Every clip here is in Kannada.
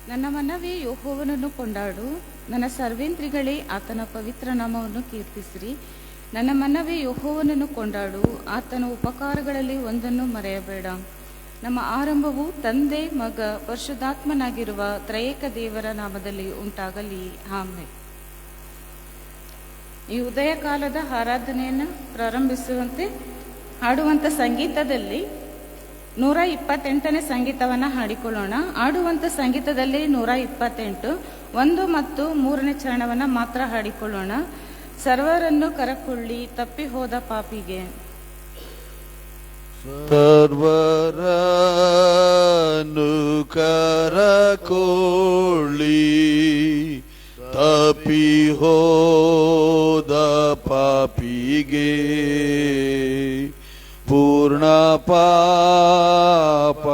ನನ್ನ ಮನವೇ ಯೆಹೋವನನ್ನು ಕೊಂಡಾಡು, ನನ್ನ ಸರ್ವೇಂದ್ರಿಗಳೇ ಆತನ ಪವಿತ್ರ ನಾಮವನ್ನು ಕೀರ್ತಿಸಿರಿ. ನನ್ನ ಮನವೇ ಯೆಹೋವನನ್ನು ಕೊಂಡಾಡು, ಆತನ ಉಪಕಾರಗಳಲ್ಲಿ ಒಂದನ್ನು ಮರೆಯಬೇಡ. ನಮ್ಮ ಆರಂಭವು ತಂದೆ, ಮಗ, ಪರಿಶುದ್ಧಾತ್ಮನಾಗಿರುವ ತ್ರಯೇಕ ದೇವರ ನಾಮದಲ್ಲಿ ಉಂಟಾಗಲಿ. ಆಮೆನ್. ಈ ಉದಯ ಕಾಲದ ಆರಾಧನೆಯನ್ನು ಪ್ರಾರಂಭಿಸುವಂತೆ ಹಾಡುವಂಥ ಸಂಗೀತದಲ್ಲಿ 128ನೇ ಸಂಗೀತವನ್ನು ಹಾಡಿಕೊಳ್ಳೋಣ. ಆಡುವಂಥ ಸಂಗೀತದಲ್ಲಿ 128, 1 ಮತ್ತು 3ನೇ ಚರಣವನ್ನು ಮಾತ್ರ ಹಾಡಿಕೊಳ್ಳೋಣ. ಸರ್ವರನ್ನು ಕರಕೊಳ್ಳಿ ತಪ್ಪಿ ಹೋದ ಪಾಪಿಗೆ. ಸರ್ವರನ್ನು ಕರಕೊಳ್ಳಿ ತಪ್ಪಿ ಹೋದ ಪಾಪಿಗೆ, ಪೂರ್ಣ ಪಾಪ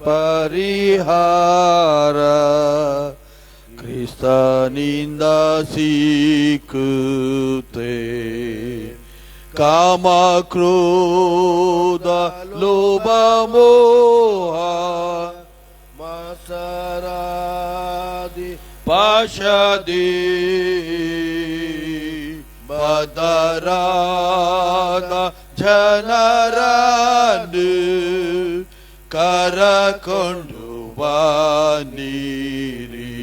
ಪರಿಹಾರ ಕ್ರಿಸ್ತನಿಂದ ಸಿಕ್ಕುತ್ತೆ. ಕಾಮ ಕ್ರೋಧ ಲೋಭ ಮೋಹ ಮತ್ಸರಾದಿ ಪಾಶದಿ ಬದರಾದ ಜನರನ್ನು ಕರಕೊಂಡು ಬನ್ನಿರಿ.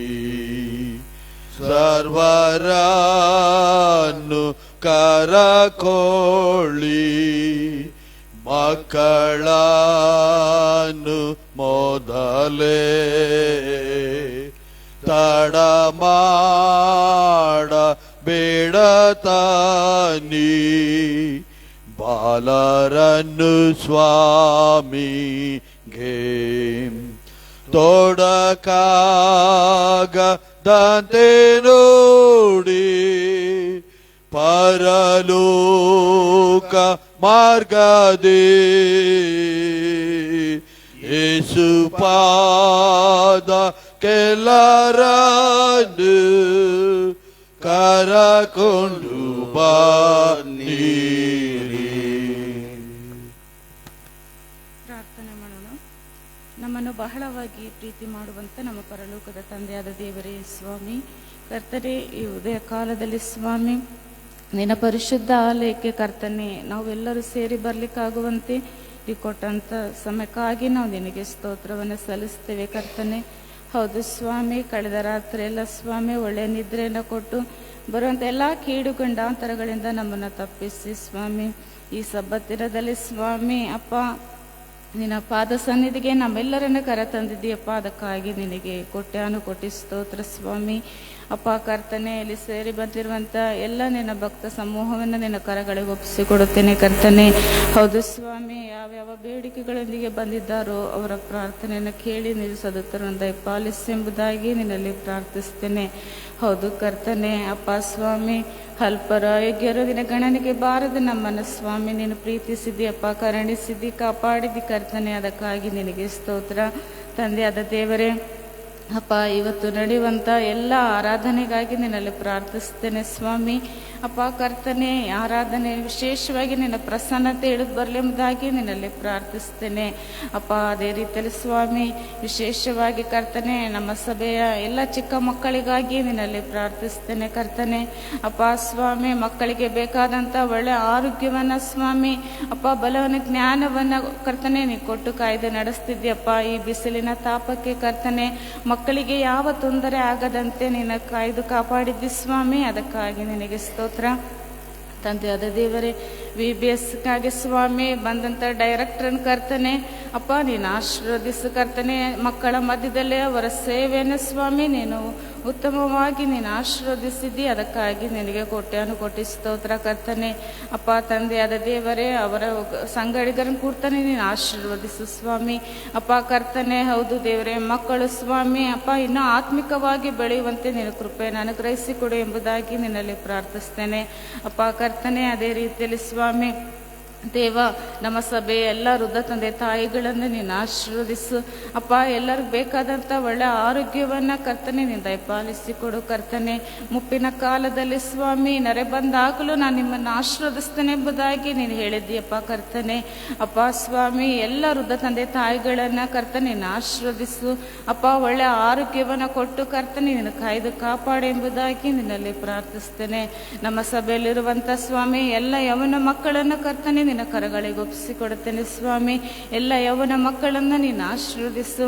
ಸರ್ವರನ್ನು ಕರಕೊಳ್ಳಿ, ಮಕ್ಕಳನ್ನು ಮೊದಲೇ ತಡ ಮಾಡಬೇಡ ತಾನಿ. ಬಾಲರನ್ನು ಸ್ವಾಮಿಗೆ ತೊಡಕಾಗದಂತೆ ನೋಡಿ, ಪರಲೋಕ ಮಾರ್ಗದೇ ಯೇಸು ಪಾದ ಕೆಲ್ಲರನ್ನು ಕರಕೊಂಡು ಬನ್ನಿರಿ. ಪ್ರಾರ್ಥನೆ ಮಾಡೋಣ. ನಮ್ಮನ್ನು ಬಹಳವಾಗಿ ಪ್ರೀತಿ ಮಾಡುವಂತ ನಮ್ಮ ಪರಲೋಕದ ತಂದೆಯಾದ ದೇವರೇ ಸ್ವಾಮಿ, ಕರ್ತನೆ, ಈ ಉದಯ ಕಾಲದಲ್ಲಿ ಸ್ವಾಮಿ ನಿನ್ನ ಪರಿಶುದ್ಧ ಆಲಯಕ್ಕೆ ಕರ್ತನೆ ನಾವೆಲ್ಲರೂ ಸೇರಿ ಬರ್ಲಿಕ್ಕಾಗುವಂತೆ ಈ ಕೊಟ್ಟಂತ ಸಮಯಕ್ಕಾಗಿ ನಾವು ನಿನಗೆ ಸ್ತೋತ್ರವನ್ನು ಸಲ್ಲಿಸ್ತೇವೆ ಕರ್ತನೆ. ಹೌದು ಸ್ವಾಮಿ, ಕಳೆದ ರಾತ್ರಿ ಎಲ್ಲ ಸ್ವಾಮಿ ಒಳ್ಳೆಯ ನಿದ್ರೆಯನ್ನು ಕೊಟ್ಟು ಬರುವಂಥ ಎಲ್ಲ ಕೀಡು ಗಂಡಾಂತರಗಳಿಂದ ನಮ್ಮನ್ನು ತಪ್ಪಿಸಿ ಸ್ವಾಮಿ, ಈ ಸಬ್ಬತ್ತಿನದಲ್ಲಿ ಸ್ವಾಮಿ ಅಪ್ಪ ನಿನ್ನ ಪಾದ ಸನ್ನಿಧಿಗೆ ನಮ್ಮೆಲ್ಲರನ್ನು ಕರ ತಂದಿದ್ದೀಯಪ್ಪ. ಅದಕ್ಕಾಗಿ ನಿನಗೆ ಕೋಟ್ಯಾನುಕೋಟಿ ಸ್ತೋತ್ರ ಸ್ವಾಮಿ. ಅಪ್ಪ ಕರ್ತನೆ, ಇಲ್ಲಿ ಸೇರಿ ಬಂದಿರುವಂಥ ಎಲ್ಲ ನಿನ್ನ ಭಕ್ತ ಸಮೂಹವನ್ನು ನಿನ್ನ ಕರಗಳಿಗೆ ಒಪ್ಪಿಸಿಕೊಡುತ್ತೇನೆ ಕರ್ತನೆ. ಹೌದು ಸ್ವಾಮಿ, ಯಾವ್ಯಾವ ಬೇಡಿಕೆಗಳೊಂದಿಗೆ ಬಂದಿದ್ದಾರೋ ಅವರ ಪ್ರಾರ್ಥನೆಯನ್ನು ಕೇಳಿ ನೀವು ಸದುತ್ತರನ್ನು ದಯಪಾಲಿಸೆಂಬುದಾಗಿ ನಿನ್ನಲ್ಲಿ ಪ್ರಾರ್ಥಿಸ್ತೇನೆ. ಹೌದು ಕರ್ತನೆ, ಅಪ್ಪ ಸ್ವಾಮಿ, ಅಲ್ಪರ ಯೋಗ್ಯರು ನಿನ್ನ ಗಣನೆಗೆ ಬಾರದು ನಮ್ಮನ್ನು ಸ್ವಾಮಿ ನೀನು ಪ್ರೀತಿಸಿದ್ದೀಯಪ್ಪ, ಕರುಣಿಸಿದ್ದಿ, ಕಾಪಾಡಿದಿ ಕರ್ತನೆ. ಅದಕ್ಕಾಗಿ ನಿನಗೆ ಸ್ತೋತ್ರ ತಂದೆಯಾದ ದೇವರೇ. ಅಪ್ಪ, ಇವತ್ತು ನಡೆಯುವಂಥ ಎಲ್ಲ ಆರಾಧನೆಗಾಗಿ ನಿನ್ನಲ್ಲಿ ಪ್ರಾರ್ಥಿಸ್ತೇನೆ ಸ್ವಾಮಿ. ಅಪ್ಪ ಕರ್ತನೆ, ಆರಾಧನೆ ವಿಶೇಷವಾಗಿ ನಿನ್ನ ಪ್ರಸನ್ನತೆ ಇಳಿದು ಬರಲಿ ಎಂಬುದಾಗಿ ನಿನ್ನಲ್ಲಿ ಪ್ರಾರ್ಥಿಸ್ತೇನೆ ಅಪ್ಪ. ಅದೇ ರೀತಿಯಲ್ಲಿ ಸ್ವಾಮಿ, ವಿಶೇಷವಾಗಿ ಕರ್ತನೆ ನಮ್ಮ ಸಭೆಯ ಎಲ್ಲ ಚಿಕ್ಕ ಮಕ್ಕಳಿಗಾಗಿ ನಿನ್ನಲ್ಲಿ ಪ್ರಾರ್ಥಿಸ್ತೇನೆ ಕರ್ತನೆ. ಅಪ್ಪ ಸ್ವಾಮಿ, ಮಕ್ಕಳಿಗೆ ಬೇಕಾದಂಥ ಒಳ್ಳೆ ಆರೋಗ್ಯವನ್ನು ಸ್ವಾಮಿ ಅಪ್ಪ, ಬಲವನ್ನು, ಜ್ಞಾನವನ್ನು ಕರ್ತನೆ ನೀ ಕೊಟ್ಟು ಕಾಯ್ದೆ ನಡೆಸ್ತಿದ್ದೀಯಪ್ಪ. ಈ ಬಿಸಿಲಿನ ತಾಪಕ್ಕೆ ಕರ್ತನೆ ಮಕ್ಕಳಿಗೆ ಯಾವ ತೊಂದರೆ ಆಗದಂತೆ ನಿನ್ನ ಕಾಯ್ದು ಕಾಪಾಡಿದ್ದಿ ಸ್ವಾಮಿ. ಅದಕ್ಕಾಗಿ ನಿನಗೆ ಸ್ತೋತ್ರ ತಂದೆಯಾದ ದೇವರೇ. VBSಗಾಗಿ ಸ್ವಾಮಿ ಬಂದಂಥ ಡೈರೆಕ್ಟರ್ನ ಕರ್ತನೆ ಅಪ್ಪ ನೀನು ಆಶೀರ್ವದಿಸು ಕರ್ತನೆ. ಮಕ್ಕಳ ಮಧ್ಯದಲ್ಲೇ ಅವರ ಸೇವೆಯನ್ನು ಸ್ವಾಮಿ ನೀನು ಉತ್ತಮವಾಗಿ ನೀನು ಆಶೀರ್ವದಿಸಿದ್ದಿ. ಅದಕ್ಕಾಗಿ ನಿನಗೆ ಕೋಟ್ಯಾನುಕೋಟಿ ಸ್ತೋತ್ರ ಕರ್ತನೆ. ಅಪ್ಪ ತಂದೆಯಾದ ದೇವರೇ, ಅವರ ಸಂಗಡಿಗರನ್ನು ಕೂರ್ತಾನೆ ನೀನು ಆಶೀರ್ವದಿಸು ಸ್ವಾಮಿ. ಅಪ್ಪ ಕರ್ತನೆ, ಹೌದು ದೇವರೇ, ಮಕ್ಕಳು ಸ್ವಾಮಿ ಅಪ್ಪ ಇನ್ನೂ ಆತ್ಮಿಕವಾಗಿ ಬೆಳೆಯುವಂತೆ ನೀನು ಕೃಪೆಯನ್ನು ಅನುಗ್ರಹಿಸಿಕೊಡು ಎಂಬುದಾಗಿ ನಿನ್ನಲ್ಲಿ ಪ್ರಾರ್ಥಿಸ್ತೇನೆ ಅಪ್ಪ ಕರ್ತನೆ. ಅದೇ ರೀತಿಯಲ್ಲಿ ಸ್ವಾಮಿ ದೇವ, ನಮ್ಮ ಸಭೆ ಎಲ್ಲ ವೃದ್ಧ ತಂದೆ ತಾಯಿಗಳನ್ನು ನೀನು ಆಶೀರ್ವದಿಸು ಅಪ್ಪ. ಎಲ್ಲರಿಗೂ ಬೇಕಾದಂಥ ಒಳ್ಳೆ ಆರೋಗ್ಯವನ್ನು ಕರ್ತನೆ ನೀನು ದಯಪಾಲಿಸಿಕೊಡು ಕರ್ತನೆ. ಮುಪ್ಪಿನ ಕಾಲದಲ್ಲಿ ಸ್ವಾಮಿ ನೆರೆ ಬಂದಾಗಲೂ ನಾನು ನಿಮ್ಮನ್ನು ಆಶೀರ್ವದಿಸ್ತೇನೆ ಎಂಬುದಾಗಿ ನೀನು ಹೇಳಿದ್ದೀಯಪ್ಪ ಕರ್ತನೆ. ಅಪ್ಪ ಸ್ವಾಮಿ, ಎಲ್ಲ ವೃದ್ಧ ತಂದೆ ತಾಯಿಗಳನ್ನು ಕರ್ತನೆ ನೀನು ಆಶೀರ್ವದಿಸು ಅಪ್ಪ. ಒಳ್ಳೆ ಆರೋಗ್ಯವನ್ನು ಕೊಟ್ಟು ಕರ್ತನೆ ನೀನು ಕಾಯ್ದು ಕಾಪಾಡು ಎಂಬುದಾಗಿ ನಿನ್ನಲ್ಲಿ ಪ್ರಾರ್ಥಿಸ್ತೇನೆ. ನಮ್ಮ ಸಭೆಯಲ್ಲಿರುವಂಥ ಸ್ವಾಮಿ ಎಲ್ಲ ಯವನ ಮಕ್ಕಳನ್ನು ಕರ್ತನೆ ನಿನ್ನ ಕರಗಳಿಗೆ ಒಪ್ಪಿಸಿಕೊಡುತ್ತೇನೆ ಸ್ವಾಮಿ. ಎಲ್ಲ ಯವನ ಮಕ್ಕಳನ್ನು ನೀನು ಆಶೀರ್ವದಿಸು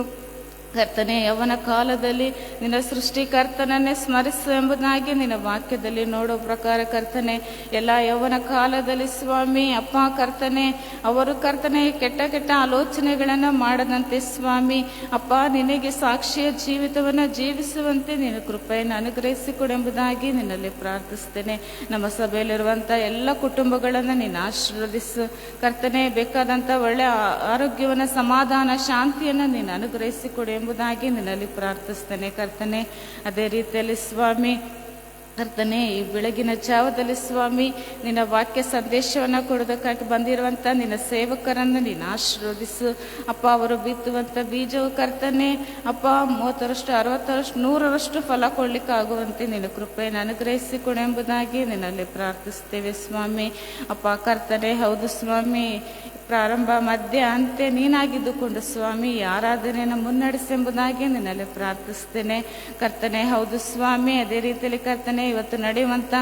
ಕರ್ತನೆ. ಯವನ ಕಾಲದಲ್ಲಿ ನಿನ್ನ ಸೃಷ್ಟಿಕರ್ತನನ್ನೇ ಸ್ಮರಿಸು ಎಂಬುದಾಗಿ ನಿನ್ನ ವಾಕ್ಯದಲ್ಲಿ ನೋಡೋ ಪ್ರಕಾರ ಕರ್ತನೆ, ಎಲ್ಲ ಯವನ ಕಾಲದಲ್ಲಿ ಸ್ವಾಮಿ ಅಪ್ಪ ಕರ್ತನೆ, ಅವರು ಕರ್ತನೆ ಕೆಟ್ಟ ಕೆಟ್ಟ ಆಲೋಚನೆಗಳನ್ನು ಮಾಡದಂತೆ ಸ್ವಾಮಿ ಅಪ್ಪ ನಿನಗೆ ಸಾಕ್ಷಿಯ ಜೀವಿತವನ್ನು ಜೀವಿಸುವಂತೆ ನೀನು ಕೃಪೆಯನ್ನು ಅನುಗ್ರಹಿಸಿಕೊಡೆಂಬುದಾಗಿ ನಿನ್ನಲ್ಲಿ ಪ್ರಾರ್ಥಿಸ್ತೇನೆ. ನಮ್ಮ ಸಭೆಯಲ್ಲಿರುವಂಥ ಎಲ್ಲ ಕುಟುಂಬಗಳನ್ನು ನೀನು ಆಶೀರ್ವದಿಸು ಕರ್ತನೆ. ಬೇಕಾದಂಥ ಒಳ್ಳೆ ಆರೋಗ್ಯವನ್ನು, ಸಮಾಧಾನ, ಶಾಂತಿಯನ್ನು ನೀನು ಅನುಗ್ರಹಿಸಿಕೊಡು ಎಂಬುದಾಗಿ ನಿನ್ನಲ್ಲಿ ಪ್ರಾರ್ಥಿಸ್ತೇನೆ ಕರ್ತನೆ. ಅದೇ ರೀತಿಯಲ್ಲಿ ಸ್ವಾಮಿ ಕರ್ತನೆ, ಈ ಬೆಳಗಿನ ಜಾವದಲ್ಲಿ ಸ್ವಾಮಿ ನಿನ್ನ ವಾಕ್ಯ ಸಂದೇಶವನ್ನು ಕೊಡೋದಕ್ಕಾಗಿ ಬಂದಿರುವಂಥ ನಿನ್ನ ಸೇವಕರನ್ನು ನೀನು ಆಶೀರ್ವದಿಸು ಅಪ್ಪ. ಅವರು ಬಿತ್ತುವಂಥ ಬೀಜವು ಕರ್ತನೆ ಅಪ್ಪ 30ರಷ್ಟು, 60ರಷ್ಟು, 100ರಷ್ಟು ಫಲ ಕೊಡಲಿಕ್ಕಾಗುವಂತೆ ನಿನ್ನ ಕೃಪೆಯನ್ನು ಅನುಗ್ರಹಿಸಿಕೊಡು ಎಂಬುದಾಗಿ ನಿನ್ನಲ್ಲಿ ಪ್ರಾರ್ಥಿಸ್ತೇವೆ ಸ್ವಾಮಿ ಅಪ್ಪ ಕರ್ತನೆ. ಹೌದು ಸ್ವಾಮಿ, ಪ್ರಾರಂಭ, ಮಧ್ಯ, ಅಂತ್ಯ ನೀನಾಗಿದ್ದುಕೊಂಡು ಸ್ವಾಮಿ ಈ ಆರಾಧನೆಯನ್ನು ಮುನ್ನಡೆಸೆಂಬುದಾಗಿ ನಿನ್ನಲ್ಲಿ ಪ್ರಾರ್ಥಿಸ್ತೇನೆ ಕರ್ತನೆ. ಹೌದು ಸ್ವಾಮಿ, ಅದೇ ರೀತಿಯಲ್ಲಿ ಕರ್ತನೆ ಇವತ್ತು ನಡೆಯುವಂಥ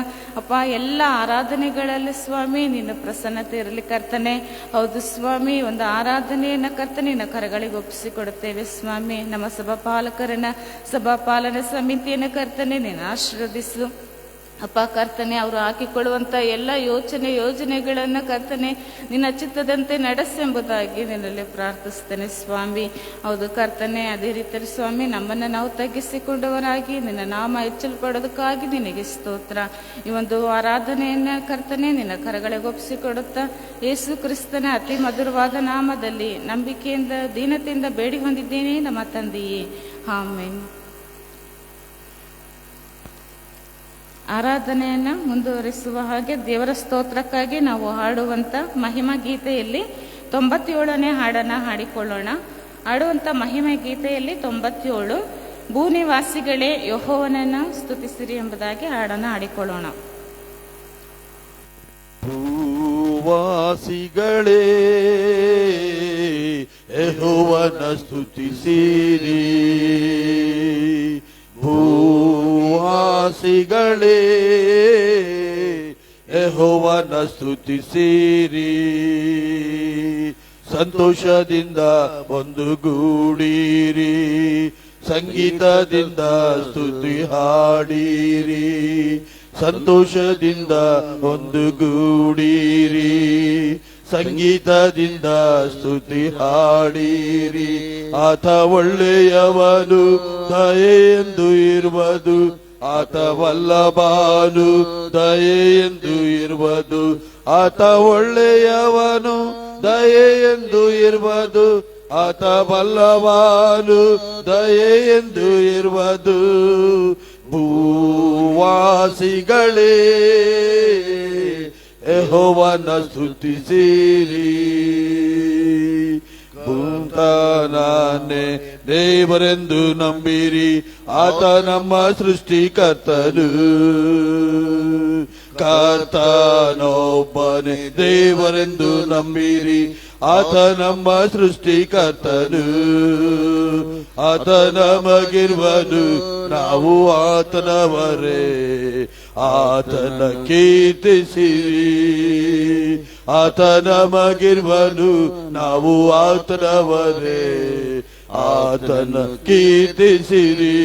ಅಪ್ಪ ಎಲ್ಲ ಆರಾಧನೆಗಳಲ್ಲಿ ಸ್ವಾಮಿ ನಿನ್ನ ಪ್ರಸನ್ನತೆ ಇರಲಿ ಕರ್ತನೆ. ಹೌದು ಸ್ವಾಮಿ, ಒಂದು ಆರಾಧನೆಯನ್ನು ಕರ್ತನೆ ನಿನ್ನ ಕರಗಳಿಗೆ ಒಪ್ಪಿಸಿಕೊಡುತ್ತೇವೆ ಸ್ವಾಮಿ. ನಮ್ಮ ಸಭಾಪಾಲಕರನ್ನ, ಸಭಾಪಾಲನಾ ಸಮಿತಿಯನ್ನು ಕರ್ತನೆ ನೀನು ಆಶೀರ್ವದಿಸು ಅಪ್ಪ ಕರ್ತನೆ. ಅವರು ಹಾಕಿಕೊಳ್ಳುವಂಥ ಎಲ್ಲ ಯೋಜನೆಗಳನ್ನು ಕರ್ತನೆ ನಿನ್ನ ಚಿತ್ತದಂತೆ ನಡೆಸೆಂಬುದಾಗಿ ನಿನ್ನಲ್ಲಿ ಪ್ರಾರ್ಥಿಸ್ತೇನೆ ಸ್ವಾಮಿ. ಹೌದು ಕರ್ತನೆ, ಅದೇ ರೀತಿಯಲ್ಲಿ ಸ್ವಾಮಿ ನಮ್ಮನ್ನು ನಾವು ತಗ್ಗಿಸಿಕೊಂಡವರಾಗಿ ನಿನ್ನ ನಾಮ ಹೆಚ್ಚಲ್ಪಡೋದಕ್ಕಾಗಿ ನಿನಗೆ ಸ್ತೋತ್ರ. ಈ ಒಂದು ಆರಾಧನೆಯನ್ನು ಕರ್ತನೆ ನಿನ್ನ ಕರಗಳಿಗೆ ಒಪ್ಪಿಸಿಕೊಡುತ್ತಾ ಯೇಸು ಕ್ರಿಸ್ತನ ಅತಿ ಮಧುರವಾದ ನಾಮದಲ್ಲಿ ನಂಬಿಕೆಯಿಂದ, ದೀನತೆಯಿಂದ ಬೇಡಿ ಹೊಂದಿದ್ದೇನೆ ನಮ್ಮ ತಂದೆಯೇ, ಆಮೆನ್. ಆರಾಧನೆಯನ್ನು ಮುಂದುವರಿಸುವ ಹಾಗೆ ದೇವರ ಸ್ತೋತ್ರಕ್ಕಾಗಿ ನಾವು ಹಾಡುವಂಥ ಮಹಿಮಾ ಗೀತೆಯಲ್ಲಿ 97ನೇ ಹಾಡನ್ನು ಹಾಡಿಕೊಳ್ಳೋಣ. ಹಾಡುವಂಥ ಮಹಿಮಾ ಗೀತೆಯಲ್ಲಿ 97, ಭೂನಿವಾಸಿಗಳೇ ಯೆಹೋವನನ್ನು ಸ್ತುತಿಸಿರಿ ಎಂಬುದಾಗಿ ಹಾಡನ್ನು ಹಾಡಿಕೊಳ್ಳೋಣ. ಭೂವಾಸಿಗಳೇ ಯೆಹೋವನ ಸ್ತುತಿಸಿರಿ, ಭೂವಾಸಿಗಳೇ ಯೆಹೋವನ ಸ್ತುತಿಸಿರಿ, ಸಂತೋಷದಿಂದ ಒಂದುಗೂಡಿರಿ, ಸಂಗೀತದಿಂದ ಸ್ತುತಿ ಹಾಡಿರಿ, ಸಂತೋಷದಿಂದ ಒಂದುಗೂಡಿರಿ, ಸಂಗೀತದಿಂದ ಸ್ತುತಿ ಹಾಡಿರಿ. ಆತ ಒಳ್ಳೆಯವನು, ದಯೆಯೆಂದು ಇರುವುದು, ಆತ ವಲ್ಲಭನು, ದಯೆಯೆಂದು ಇರುವುದು, ಆತ ಒಳ್ಳೆಯವನು, ದಯೆಯೆಂದು ಇರುವುದು, ಆತ ಬಲ್ಲವನು, ದಯೆಯೆಂದು ಇರುವುದು. ಭೂವಾಸಿಗಳೇ ಯೆಹೋವನ ಸ್ತುತಿಸಿರಿ, ಭೂತಾನೇ ದೇವರೆಂದು ನಂಬಿರಿ, ಆತ ನಮ್ಮ ಸೃಷ್ಟಿಕರ್ತನು, ಕರ್ತನೊಬ್ಬನೇ ದೇವರೆಂದು ನಂಬಿರಿ, ಆತ ನಮ್ಮ ಸೃಷ್ಟಿಕರ್ತನು, ಆತ ನಮಗಿರುವನು, ನಾವು ಆತನವರೇ, ಆತನ ಕೀರ್ತಿಸಿರಿ, ಆತ ನಮಗಿರುವನು, ನಾವು ಆತನವರೇ, ಆತನ ಕೀರ್ತಿಸಿರಿ.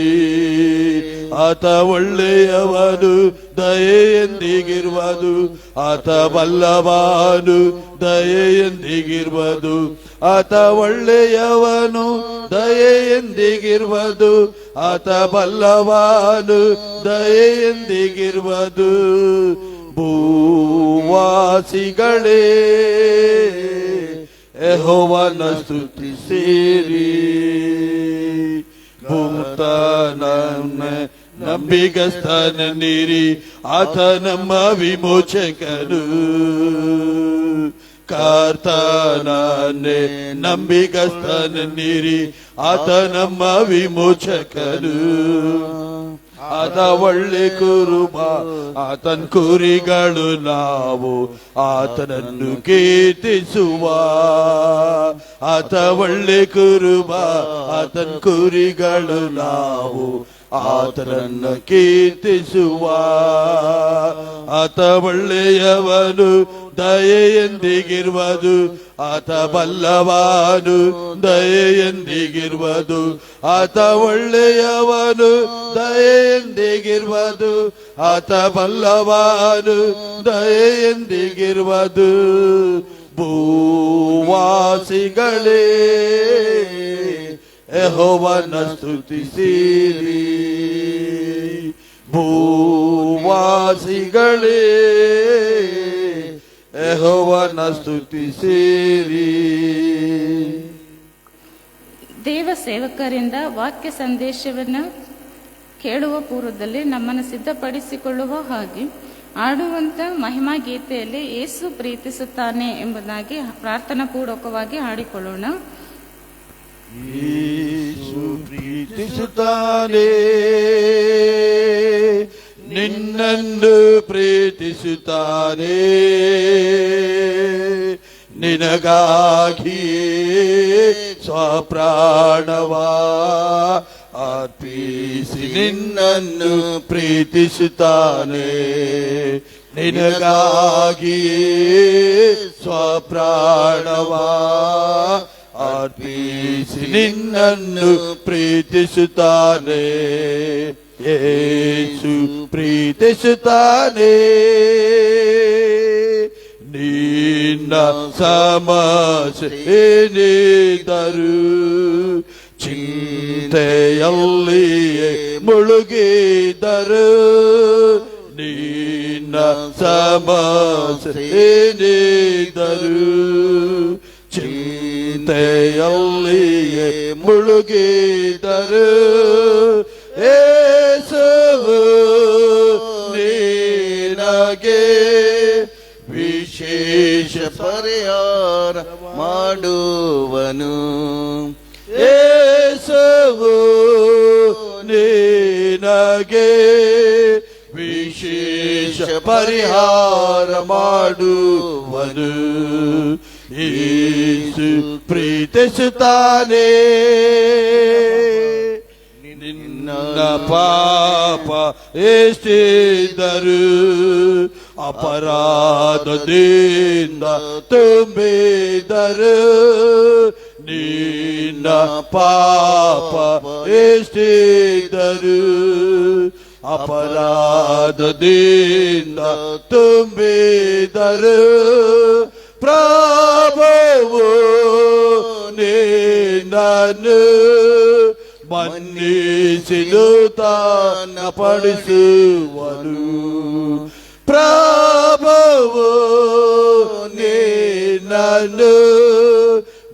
ಆತ ಒಳ್ಳೆಯವನು, ದಯೆಯೆಂದಿಗಿರುವುದು, ಆತ ಬಲ್ಲವನು, ದಯೆಯೆಂದಿಗಿರುವುದು, ಆತ ಒಳ್ಳೆಯವನು, ದಯೆಯೆಂದಿಗಿರುವುದು, ಆತ ಬಲ್ಲವನು, ದಯೆಯೆಂದಿಗಿರುವುದು. ಭೂವಾಸಿಗಳೇ ಯೆಹೋವನ ಸ್ತುತಿಸಿರಿ, ಭೂತನನ್ನ ನಂಬಿಗಸ್ತನಿರಿ, ಆತ ನಮ್ಮ ವಿಮೋಚಕನು, ಕರ್ತನನ್ನೇ ನಂಬಿಗಸ್ತನಿರಿ, ಆತ ನಮ್ಮ ವಿಮೋಚಕನು. ಆತ ಒಳ್ಳೆ ಕುರುಬ, ಆತನ ಕುರಿಗಳು ನಾವು ಆತನನ್ನು ಕೀರ್ತಿಸುವ. ಆತ ಒಳ್ಳೆ ಕುರುಬ, ಆತನ ಕುರಿಗಳು ನಾವು ಆತನನ್ನು ಕೀರ್ತಿಸುವ. ಆತ ಒಳ್ಳೆಯವನು, ದಯೆಯೆಂದಿಗಿರುವುದು, ಆತ ಬಲ್ಲವಾನು, ದಯೆಯೆಂದಿಗಿರುವುದು. ಆತ ಒಳ್ಳೆಯವನು, ದಯೆಯೆಂದಿಗಿರುವುದು, ಆತ ಬಲ್ಲವಾನು, ದಯೆಯೆಂದಿಗಿರುವುದು. ಭೂವಾಸಿಗಳೇ ಯೆಹೋವನ ಸ್ತುತಿಸಿರಿ, ಭೂವಾಸಿಗಳೇ ಯೆಹೋವನ ಸ್ತುತಿಸಿರಿ. ದೇವ ಸೇವಕರಿಂದ ವಾಕ್ಯ ಸಂದೇಶವನ್ನು ಕೇಳುವ ಪೂರ್ವದಲ್ಲಿ ನಮ್ಮನ್ನು ಸಿದ್ಧಪಡಿಸಿಕೊಳ್ಳುವ ಹಾಗೆ ಆಡುವಂತ ಮಹಿಮಾ ಗೀತೆಯಲ್ಲಿ ಯೇಸು ಪ್ರೀತಿಸುತ್ತಾನೆ ಎಂಬುದಾಗಿ ಪ್ರಾರ್ಥನಾ ಪೂರ್ವಕವಾಗಿ ಹಾಡಿಕೊಳ್ಳೋಣ. ಯೇಸು ಪ್ರೀತಿಸುತ್ತಾನೆ, ನಿನ್ನನ್ನು ಪ್ರೀತಿಸುತ್ತಾನೆ, ನಿನಗಾಗಿಯೇ ಸ್ವಪ್ರಾಣವಾ ಅರ್ಪಿಸಿ ನಿನ್ನನ್ನು ಪ್ರೀತಿಸುತ್ತಾನೆ, ನಿನಗಾಗಿಯೇ ಸ್ವಪ್ರಾಣವಾ ಅರ್ಪಿಸಿ ನಿನ್ನನ್ನು ಪ್ರೀತಿಸುತ್ತಾನೆ. ಯೇಸು ಪ್ರೀತಿಸುತ್ತಾನೆ, ನಿನ್ನ ಸಮಸ್ಯೆ ಏನಿದ್ದರೂ ಚಿಂತೆಯಲ್ಲಿಯೇ ಮುಳುಗಿದರು, ನಿನ್ನ ಸಮಸ್ಯೆ ಏನಿದ್ದರೂ ಚಿಂತೆಯಲ್ಲಿಯೇ ಮುಳುಗಿದರು. ಯೇಸುವು ನಿನಗೆ ವಿಶೇಷ ಪರಿಹಾರ ಮಾಡುವನು. ಯೇಸುವು ನಿನಗೆ ವಿಶೇಷ ಪರಿಹಾರ ಮಾಡುವನು. ಯೇಸು ಪ್ರೀತಿಸುತ್ತಾನೆ, ನಿನ್ನ ಪಾಪ ಎಷ್ಟಿದ್ದರೂ ಅಪರಾಧದಿಂದ ತುಂಬಿದರು, ನಿನ್ನ ಪಾಪ ಎಷ್ಟಿದ್ದರೂ ಅಪರಾಧದಿಂದ ತುಂಬಿದರು. ಪ್ರಭುವು ನಿನ್ನನ್ನು ಮನ್ನಿಸಿದು ತಾನ ಪಡಿಸುವನು. ಪ್ರಭುವು ನಿನ್ನನ್ನು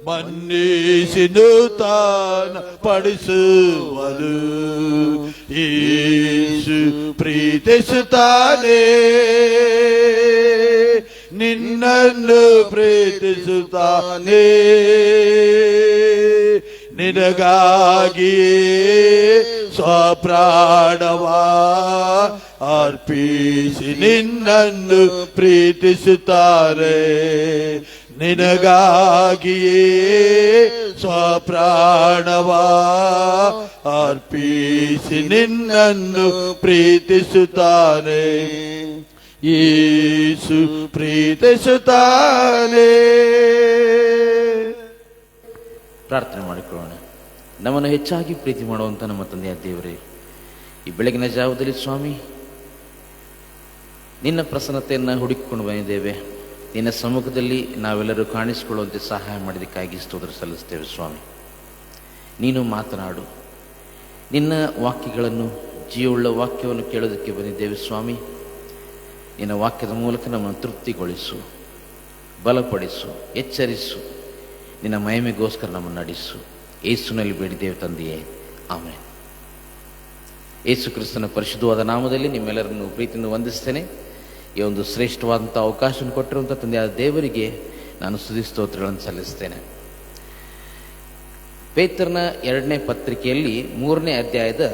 ಮನ್ನಿಸಿದು ತಾನ ಪಡಿಸುವನು. ಯೇಸು ಪ್ರೀತಿಸುತ್ತಾನೆ, ನಿನ್ನನ್ನು ಪ್ರೀತಿಸುತ್ತಾನೆ, ನಿನಗಾಗಿಯೇ ಸ್ವಪ್ರಾಣವಾ ಅರ್ಪಿಸಿ ನಿನ್ನನ್ನು ಪ್ರೀತಿಸುತ್ತಾರೆ, ನಿನಗಾಗಿಯೇ ಸ್ವಪ್ರಾಣವಾ ಅರ್ಪಿಸಿ ನಿನ್ನನ್ನು ಪ್ರೀತಿಸುತ್ತಾನೆ. ಯೇಸು ಪ್ರೀತಿಸುತ್ತಾನೆ. ಪ್ರಾರ್ಥನೆ ಮಾಡಿಕೊಳ್ಳೋಣ. ನಮ್ಮನ್ನು ಹೆಚ್ಚಾಗಿ ಪ್ರೀತಿ ಮಾಡುವಂಥ ನಮ್ಮ ತಂದೆಯ ದೇವರೇ, ಈ ಬೆಳಗಿನ ಜಾವದಲ್ಲಿ ಸ್ವಾಮಿ ನಿನ್ನ ಪ್ರಸನ್ನತೆಯನ್ನು ಹುಡುಕಿಕೊಂಡು ಬಂದಿದ್ದೇವೆ. ನಿನ್ನ ಸಮ್ಮುಖದಲ್ಲಿ ನಾವೆಲ್ಲರೂ ಕಾಣಿಸಿಕೊಳ್ಳುವಂತೆ ಸಹಾಯ ಮಾಡಿದ್ದಕ್ಕಾಗಿ ಸ್ತೋತ್ರ ಸಲ್ಲಿಸ್ತೇವೆ ಸ್ವಾಮಿ. ನೀನು ಮಾತನಾಡು, ನಿನ್ನ ವಾಕ್ಯಗಳನ್ನು, ಜೀವವುಳ್ಳ ವಾಕ್ಯವನ್ನು ಕೇಳೋದಕ್ಕೆ ಬಂದಿದ್ದೇವೆ ಸ್ವಾಮಿ. ನಿನ್ನ ವಾಕ್ಯದ ಮೂಲಕ ನಮ್ಮನ್ನು ತೃಪ್ತಿಗೊಳಿಸು, ಬಲಪಡಿಸು, ಎಚ್ಚರಿಸು, ನಿನ್ನ ಮಹಿಮೆಗೋಸ್ಕರ ನಮ್ಮನ್ನು ನಡೆಸು. ಯೇಸುನಲ್ಲಿ ಬೇಡಿದ್ದೇವೆ ತಂದೆಯೇ, ಆಮೆನ್. ಯೇಸು ಕ್ರಿಸ್ತನ ಪರಿಶುದ್ಧವಾದ ನಾಮದಲ್ಲಿ ನಿಮ್ಮೆಲ್ಲರನ್ನು ಪ್ರೀತಿಯಿಂದ ವಂದಿಸ್ತೇನೆ. ಈ ಒಂದು ಶ್ರೇಷ್ಠವಾದಂಥ ಅವಕಾಶವನ್ನು ಕೊಟ್ಟಿರುವಂಥ ತಂದೆಯಾದ ದೇವರಿಗೆ ನಾನು ಸ್ತುತಿ ಸ್ತೋತ್ರಗಳನ್ನು ಸಲ್ಲಿಸ್ತೇನೆ. ಪೇತ್ರನ 2ನೇ ಪತ್ರಿಕೆಯಲ್ಲಿ 3ನೇ ಅಧ್ಯಾಯದ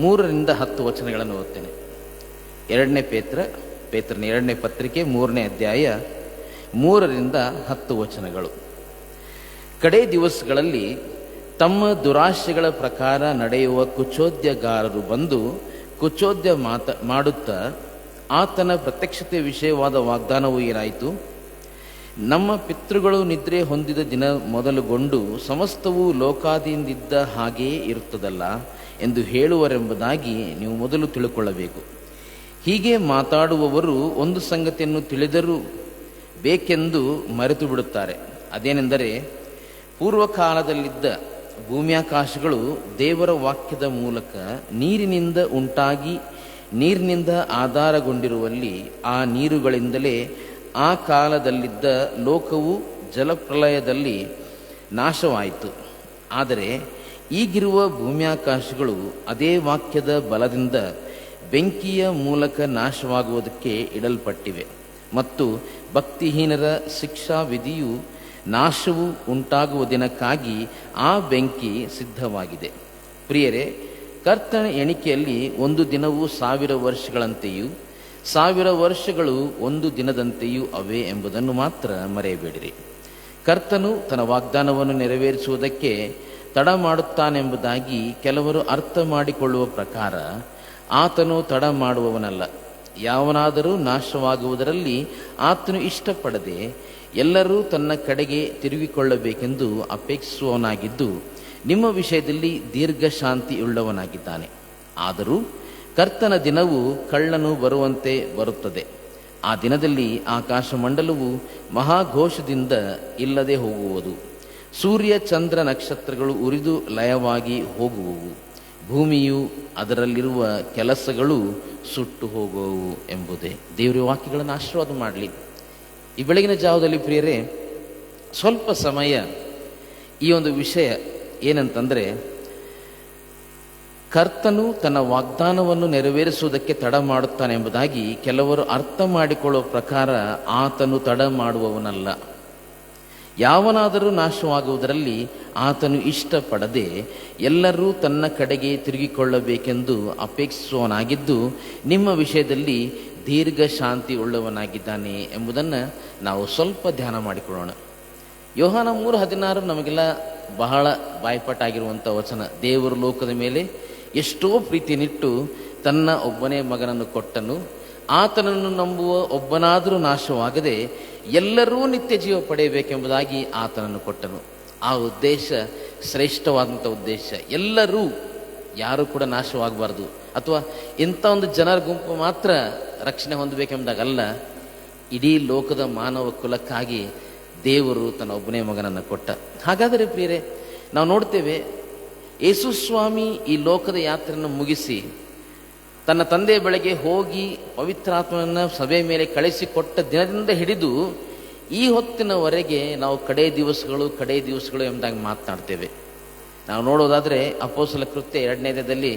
3ರಿಂದ 10 ವಚನಗಳನ್ನು ಓದ್ತೇನೆ. 2ನೇ ಪೇತ್ರನ 2ನೇ ಪತ್ರಿಕೆ 3ನೇ ಅಧ್ಯಾಯ 3ರಿಂದ 10 ವಚನಗಳು. ಕಡೇ ದಿವಸಗಳಲ್ಲಿ ತಮ್ಮ ದುರಾಶೆಗಳ ಪ್ರಕಾರ ನಡೆಯುವ ಕುಚೋದ್ಯಗಾರರು ಬಂದು ಕುಚೋದ್ಯ ಮಾಡುತ್ತಾ ಆತನ ಪ್ರತ್ಯಕ್ಷತೆ ವಿಷಯವಾದ ವಾಗ್ದಾನವು ಏನಾಯಿತು? ನಮ್ಮ ಪಿತೃಗಳು ನಿದ್ರೆ ಹೊಂದಿದ ದಿನ ಮೊದಲುಗೊಂಡು ಸಮಸ್ತವೂ ಲೋಕಾದಿಯಿಂದಿದ್ದ ಹಾಗೆಯೇ ಇರುತ್ತದಲ್ಲ ಎಂದು ಹೇಳುವರೆಂಬುದಾಗಿ ನೀವು ಮೊದಲು ತಿಳುಕೊಳ್ಳಬೇಕು. ಹೀಗೆ ಮಾತಾಡುವವರು ಒಂದು ಸಂಗತಿಯನ್ನು ತಿಳಿದರೂ ಬೇಕೆಂದು ಮರೆತು ಬಿಡುತ್ತಾರೆ. ಅದೇನೆಂದರೆ, ಪೂರ್ವಕಾಲದಲ್ಲಿದ್ದ ಭೂಮ್ಯಾಕಾಶಗಳು ದೇವರ ವಾಕ್ಯದ ಮೂಲಕ ನೀರಿನಿಂದ ಉಂಟಾಗಿ ನೀರಿನಿಂದ ಆಧಾರಗೊಂಡಿರುವಲ್ಲಿ ಆ ನೀರುಗಳಿಂದಲೇ ಆ ಕಾಲದಲ್ಲಿದ್ದ ಲೋಕವು ಜಲಪ್ರಳಯದಲ್ಲಿ ನಾಶವಾಯಿತು. ಆದರೆ ಈಗಿರುವ ಭೂಮ್ಯಾಕಾಶಗಳು ಅದೇ ವಾಕ್ಯದ ಬಲದಿಂದ ಬೆಂಕಿಯ ಮೂಲಕ ನಾಶವಾಗುವುದಕ್ಕೆ ಇಡಲ್ಪಟ್ಟಿವೆ ಮತ್ತು ಭಕ್ತಿಹೀನರ ಶಿಕ್ಷಾ ವಿಧಿಯು ನಾಶವು ಉಂಟಾಗುವ ದಿನಕ್ಕಾಗಿ ಆ ಬೆಂಕಿ ಸಿದ್ಧವಾಗಿದೆ. ಪ್ರಿಯರೇ, ಕರ್ತನ ಎಣಿಕೆಯಲ್ಲಿ ಒಂದು ದಿನವು 1000 ವರ್ಷಗಳಂತೆಯೂ 1000 ವರ್ಷಗಳು ಒಂದು ದಿನದಂತೆಯೂ ಅವೆ ಎಂಬುದನ್ನು ಮಾತ್ರ ಮರೆಯಬೇಡಿರಿ. ಕರ್ತನು ತನ್ನ ವಾಗ್ದಾನವನ್ನು ನೆರವೇರಿಸುವುದಕ್ಕೆ ತಡ ಮಾಡುತ್ತಾನೆಂಬುದಾಗಿ ಕೆಲವರು ಅರ್ಥ ಮಾಡಿಕೊಳ್ಳುವ ಪ್ರಕಾರ ಆತನು ತಡ ಮಾಡುವವನಲ್ಲ. ಯಾವನಾದರೂ ನಾಶವಾಗುವುದರಲ್ಲಿ ಆತನು ಇಷ್ಟಪಡದೆ ಎಲ್ಲರೂ ತನ್ನ ಕಡೆಗೆ ತಿರುಗಿಕೊಳ್ಳಬೇಕೆಂದು ಅಪೇಕ್ಷಿಸುವವನಾಗಿದ್ದು ನಿಮ್ಮ ವಿಷಯದಲ್ಲಿ ದೀರ್ಘ ಶಾಂತಿಯುಳ್ಳವನಾಗಿದ್ದಾನೆ. ಆದರೂ ಕರ್ತನ ದಿನವು ಕಳ್ಳನು ಬರುವಂತೆ ಬರುತ್ತದೆ. ಆ ದಿನದಲ್ಲಿ ಆಕಾಶಮಂಡಲವು ಮಹಾಘೋಷದಿಂದ ಇಲ್ಲದೆ ಹೋಗುವುದು. ಸೂರ್ಯ ಚಂದ್ರ ನಕ್ಷತ್ರಗಳು ಉರಿದು ಲಯವಾಗಿ ಹೋಗುವವು. ಭೂಮಿಯು ಅದರಲ್ಲಿರುವ ಕೆಲಸಗಳು ಸುಟ್ಟು ಹೋಗುವವು ಎಂಬುದೇ. ದೇವರ ವಾಕ್ಯಗಳನ್ನು ಆಶೀರ್ವಾದ ಮಾಡಲಿ. ಈ ಬೆಳಗಿನ ಜಾವದಲ್ಲಿ ಪ್ರಿಯರೇ, ಸ್ವಲ್ಪ ಸಮಯ ಈ ಒಂದು ವಿಷಯ ಏನಂತಂದರೆ, ಕರ್ತನು ತನ್ನ ವಾಗ್ದಾನವನ್ನು ನೆರವೇರಿಸುವುದಕ್ಕೆ ತಡ ಮಾಡುತ್ತಾನೆ ಎಂಬುದಾಗಿ ಕೆಲವರು ಅರ್ಥ ಮಾಡಿಕೊಳ್ಳುವ ಪ್ರಕಾರ ಆತನು ತಡ ಮಾಡುವವನಲ್ಲ. ಯಾವನಾದರೂ ನಾಶವಾಗುವುದರಲ್ಲಿ ಆತನು ಇಷ್ಟಪಡದೆ ಎಲ್ಲರೂ ತನ್ನ ಕಡೆಗೆ ತಿರುಗಿಕೊಳ್ಳಬೇಕೆಂದು ಅಪೇಕ್ಷಿಸುವವನಾಗಿದ್ದು ನಿಮ್ಮ ವಿಷಯದಲ್ಲಿ ದೀರ್ಘ ಶಾಂತಿ ಉಳ್ಳವನಾಗಿದ್ದಾನೆ ಎಂಬುದನ್ನು ನಾವು ಸ್ವಲ್ಪ ಧ್ಯಾನ ಮಾಡಿಕೊಳ್ಳೋಣ. ಯೋಹಾನ 3:16 ನಮಗೆಲ್ಲ ಬಹಳ ಬಾಯ್ಪಾಟಾಗಿರುವಂಥ ವಚನ. ದೇವರು ಲೋಕದ ಮೇಲೆ ಎಷ್ಟೋ ಪ್ರೀತಿನಿಟ್ಟು ತನ್ನ ಒಬ್ಬನೇ ಮಗನನ್ನು ಕೊಟ್ಟನು. ಆತನನ್ನು ನಂಬುವ ಒಬ್ಬನಾದರೂ ನಾಶವಾಗದೆ ಎಲ್ಲರೂ ನಿತ್ಯ ಜೀವ ಪಡೆಯಬೇಕೆಂಬುದಾಗಿ ಆತನನ್ನು ಕೊಟ್ಟನು. ಆ ಉದ್ದೇಶ ಶ್ರೇಷ್ಠವಾದಂಥ ಉದ್ದೇಶ. ಎಲ್ಲರೂ, ಯಾರು ಕೂಡ ನಾಶವಾಗಬಾರ್ದು, ಅಥವಾ ಇಂಥ ಒಂದು ಜನರ ಗುಂಪು ಮಾತ್ರ ರಕ್ಷಣೆ ಹೊಂದಬೇಕೆಂಬುದಾಗಲ್ಲ. ಇಡೀ ಲೋಕದ ಮಾನವ ಕುಲಕ್ಕಾಗಿ ದೇವರು ತನ್ನ ಒಬ್ಬನೇ ಮಗನನ್ನು ಕೊಟ್ಟ. ಹಾಗಾದರೆ ಪ್ರಿಯರೇ, ನಾವು ನೋಡ್ತೇವೆ, ಯೇಸು ಸ್ವಾಮಿ ಈ ಲೋಕದ ಯಾತ್ರೆಯನ್ನು ಮುಗಿಸಿ ತನ್ನ ತಂದೆಯ ಬಳಿಗೆ ಹೋಗಿ ಪವಿತ್ರಾತ್ಮನನ್ನು ಸಭೆ ಮೇಲೆ ಕಳಿಸಿಕೊಟ್ಟ ದಿನದಿಂದ ಹಿಡಿದು ಈ ಹೊತ್ತಿನವರೆಗೆ ನಾವು ಕಡೇ ದಿವಸಗಳು ಎಂಬುದಾಗಿ ಮಾತನಾಡ್ತೇವೆ. ನಾವು ನೋಡೋದಾದರೆ ಅಪೊಸ್ತಲ ಕೃತ್ಯ 2ನೇ ಅಧ್ಯಾಯದಲ್ಲಿ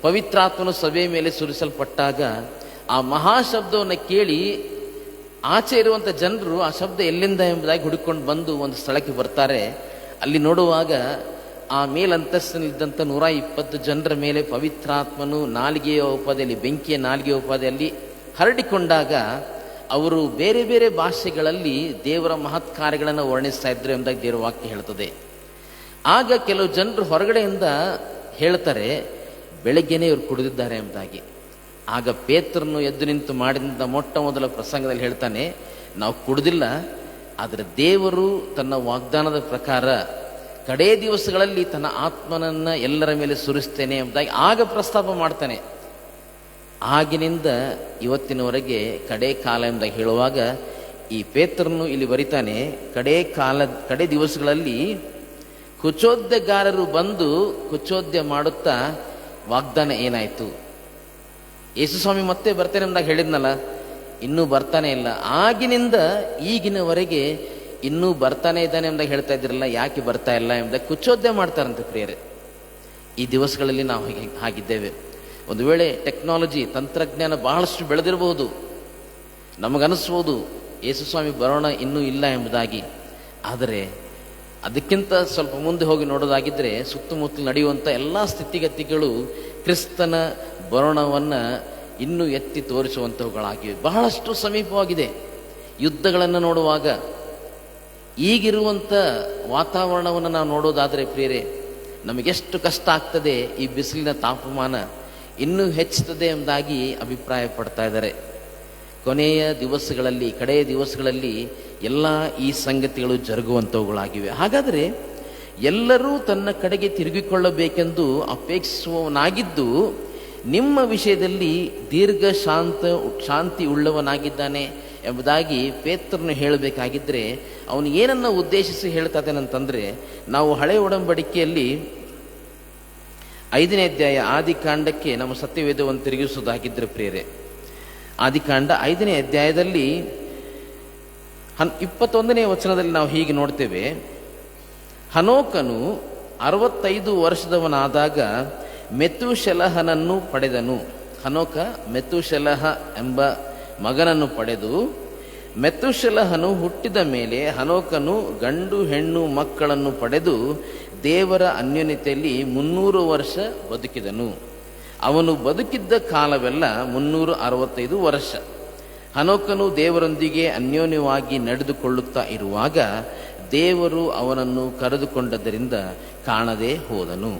ಪವಿತ್ರಾತ್ಮನು ಸಭೆ ಮೇಲೆ ಸುರಿಸಲ್ಪಟ್ಟಾಗ ಆ ಮಹಾಶಬ್ದವನ್ನು ಕೇಳಿ ಆಚೆ ಇರುವಂಥ ಜನರು ಆ ಶಬ್ದ ಎಲ್ಲಿಂದ ಎಂಬುದಾಗಿ ಹುಡುಕೊಂಡು ಬಂದು ಒಂದು ಸ್ಥಳಕ್ಕೆ ಬರ್ತಾರೆ. ಅಲ್ಲಿ ನೋಡುವಾಗ ಆ ಮೇಲಂತಸ್ತಿನಲ್ಲಿದ್ದಂಥ 120 ಜನರ ಮೇಲೆ ಪವಿತ್ರಾತ್ಮನು ನಾಲಿಗೆಯ ಉಪಾದಿಯಲ್ಲಿ, ಬೆಂಕಿಯ ನಾಲಿಗೆಯ ಉಪಾದಿಯಲ್ಲಿ ಹರಡಿಕೊಂಡಾಗ ಅವರು ಬೇರೆ ಬೇರೆ ಭಾಷೆಗಳಲ್ಲಿ ದೇವರ ಮಹತ್ ಕಾರ್ಯಗಳನ್ನು ವರ್ಣಿಸ್ತಾ ಇದ್ರು ಎಂಬುದಾಗಿ ದೇವರ ವಾಕ್ಯ ಹೇಳ್ತದೆ. ಆಗ ಕೆಲವು ಜನರು ಹೊರಗಡೆಯಿಂದ ಹೇಳ್ತಾರೆ, ಬೆಳಗ್ಗೆನೇ ಇವರು ಕುಡಿದಿದ್ದಾರೆ ಎಂಬುದಾಗಿ. ಆಗ ಪೇತ್ರನು ಎದ್ದು ನಿಂತು ಮಾಡಿದ ಮೊಟ್ಟ ಮೊದಲ ಪ್ರಸಂಗದಲ್ಲಿ ಹೇಳ್ತಾನೆ, ನಾವು ಕುಡಿದಿಲ್ಲ, ಆದರೆ ದೇವರು ತನ್ನ ವಾಗ್ದಾನದ ಪ್ರಕಾರ ಕಡೇ ದಿವಸಗಳಲ್ಲಿ ತನ್ನ ಆತ್ಮನನ್ನು ಎಲ್ಲರ ಮೇಲೆ ಸುರಿಸ್ತೇನೆ ಎಂಬುದಾಗಿ ಆಗ ಪ್ರಸ್ತಾಪ ಮಾಡ್ತಾನೆ. ಆಗಿನಿಂದ ಇವತ್ತಿನವರೆಗೆ ಕಡೇ ಕಾಲ ಎಂಬುದಾಗಿ ಹೇಳುವಾಗ ಈ ಪೇತ್ರನು ಇಲ್ಲಿ ಬರಿತಾನೆ, ಕಡೇ ದಿವಸಗಳಲ್ಲಿ ಕುಚೋದ್ಯಗಾರರು ಬಂದು ಕುಚೋದ್ಯ ಮಾಡುತ್ತಾ ವಾಗ್ದಾನ ಏನಾಯಿತು? ಯೇಸು ಸ್ವಾಮಿ ಮತ್ತೆ ಬರ್ತೇನೆ ಎಂದಾಗ ಹೇಳಿದ್ನಲ್ಲ, ಇನ್ನೂ ಬರ್ತಾನೆ ಇಲ್ಲ. ಆಗಿನಿಂದ ಈಗಿನವರೆಗೆ ಇನ್ನೂ ಬರ್ತಾನೆ ಇದ್ದಾನೆ ಎಂಬುದಾಗಿ ಹೇಳ್ತಾ ಇದ್ದಿರಲ್ಲ, ಯಾಕೆ ಬರ್ತಾ ಇಲ್ಲ ಎಂಬುದಾಗಿ ಕುಚೋದ್ಯ ಮಾಡ್ತಾರಂತೆ ಪ್ರಿಯರೇ. ಈ ದಿವಸಗಳಲ್ಲಿ ನಾವು ಹಾಗಿದ್ದೇವೆ. ಒಂದು ವೇಳೆ ಟೆಕ್ನಾಲಜಿ ತಂತ್ರಜ್ಞಾನ ಬಹಳಷ್ಟು ಬೆಳೆದಿರಬಹುದು, ನಮಗನಿಸ್ಬೋದು ಯೇಸುಸ್ವಾಮಿ ಬರೋಣ ಇನ್ನೂ ಇಲ್ಲ ಎಂಬುದಾಗಿ. ಆದರೆ ಅದಕ್ಕಿಂತ ಸ್ವಲ್ಪ ಮುಂದೆ ಹೋಗಿ ನೋಡೋದಾಗಿದ್ದರೆ ಸುತ್ತಮುತ್ತಲು ನಡೆಯುವಂಥ ಎಲ್ಲ ಸ್ಥಿತಿಗತಿಗಳು ಕ್ರಿಸ್ತನ ಬರೋಣವನ್ನು ಇನ್ನೂ ಎತ್ತಿ ತೋರಿಸುವಂಥವುಗಳಾಗಿವೆ. ಬಹಳಷ್ಟು ಸಮೀಪವಾಗಿದೆ. ಯುದ್ಧಗಳನ್ನು ನೋಡುವಾಗ ಈಗಿರುವಂಥ ವಾತಾವರಣವನ್ನು ನಾವು ನೋಡೋದಾದರೆ ಪ್ರಿಯರೇ, ನಮಗೆಷ್ಟು ಕಷ್ಟ ಆಗ್ತದೆ. ಈ ಬಿಸಿಲಿನ ತಾಪಮಾನ ಇನ್ನೂ ಹೆಚ್ಚುತ್ತದೆ ಎಂಬುದಾಗಿ ಅಭಿಪ್ರಾಯ ಪಡ್ತಾ ಇದ್ದಾರೆ. ಕೊನೆಯ ದಿವಸಗಳಲ್ಲಿ, ಕಡೆಯ ದಿವಸಗಳಲ್ಲಿ ಎಲ್ಲ ಈ ಸಂಗತಿಗಳು ಜರುಗುವಂಥವುಗಳಾಗಿವೆ. ಹಾಗಾದರೆ ಎಲ್ಲರೂ ತನ್ನ ಕಡೆಗೆ ತಿರುಗಿಕೊಳ್ಳಬೇಕೆಂದು ಅಪೇಕ್ಷಿಸುವವನಾಗಿದ್ದು ನಿಮ್ಮ ವಿಷಯದಲ್ಲಿ ದೀರ್ಘ ಶಾಂತಿ ಉಳ್ಳವನಾಗಿದ್ದಾನೆ ಎಂಬುದಾಗಿ ಪೇತ್ರನು ಹೇಳಬೇಕಾಗಿದ್ದರೆ ಅವನು ಏನನ್ನು ಉದ್ದೇಶಿಸಿ ಹೇಳ್ತಾ ಇದ್ದಾನಂತಂದರೆ, ನಾವು ಹಳೆಯ ಒಡಂಬಡಿಕೆಯಲ್ಲಿ 5ನೇ ಅಧ್ಯಾಯ ಆದಿಕಾಂಡಕ್ಕೆ ನಮ್ಮ ಸತ್ಯವೇದವನ್ನು ತಿರುಗಿಸುವುದಾಗಿದ್ದರೆ ಪ್ರಿಯರೇ, ಆದಿಕಾಂಡ 5ನೇ ಅಧ್ಯಾಯದಲ್ಲಿ 21ನೇ ವಚನದಲ್ಲಿ ನಾವು ಹೀಗೆ ನೋಡ್ತೇವೆ. ಹನೋಕನು 65 ವರ್ಷದವನಾದಾಗ ಮೆತೂಶೆಲಹನನ್ನು ಪಡೆದನು. ಹನೋಕ ಮೆತೂಶೆಲಹ ಎಂಬ ಮಗನನ್ನು ಪಡೆದು, ಮೆತೂಶೆಲಹನು ಹುಟ್ಟಿದ ಮೇಲೆ ಹನೋಕನು ಗಂಡು ಹೆಣ್ಣು ಮಕ್ಕಳನ್ನು ಪಡೆದು ದೇವರ ಅನ್ಯೋನ್ಯತೆಯಲ್ಲಿ 300 ವರ್ಷ ಬದುಕಿದನು. ಅವನು ಬದುಕಿದ್ದ ಕಾಲವೆಲ್ಲ 365 ವರ್ಷ. ಹನೋಕನು ದೇವರೊಂದಿಗೆ ಅನ್ಯೋನ್ಯವಾಗಿ ನಡೆದುಕೊಳ್ಳುತ್ತಾ ಇರುವಾಗ ದೇವರು ಅವನನ್ನು ಕರೆದುಕೊಂಡದ್ದರಿಂದ ಕಾಣದೆ ಹೋದನು.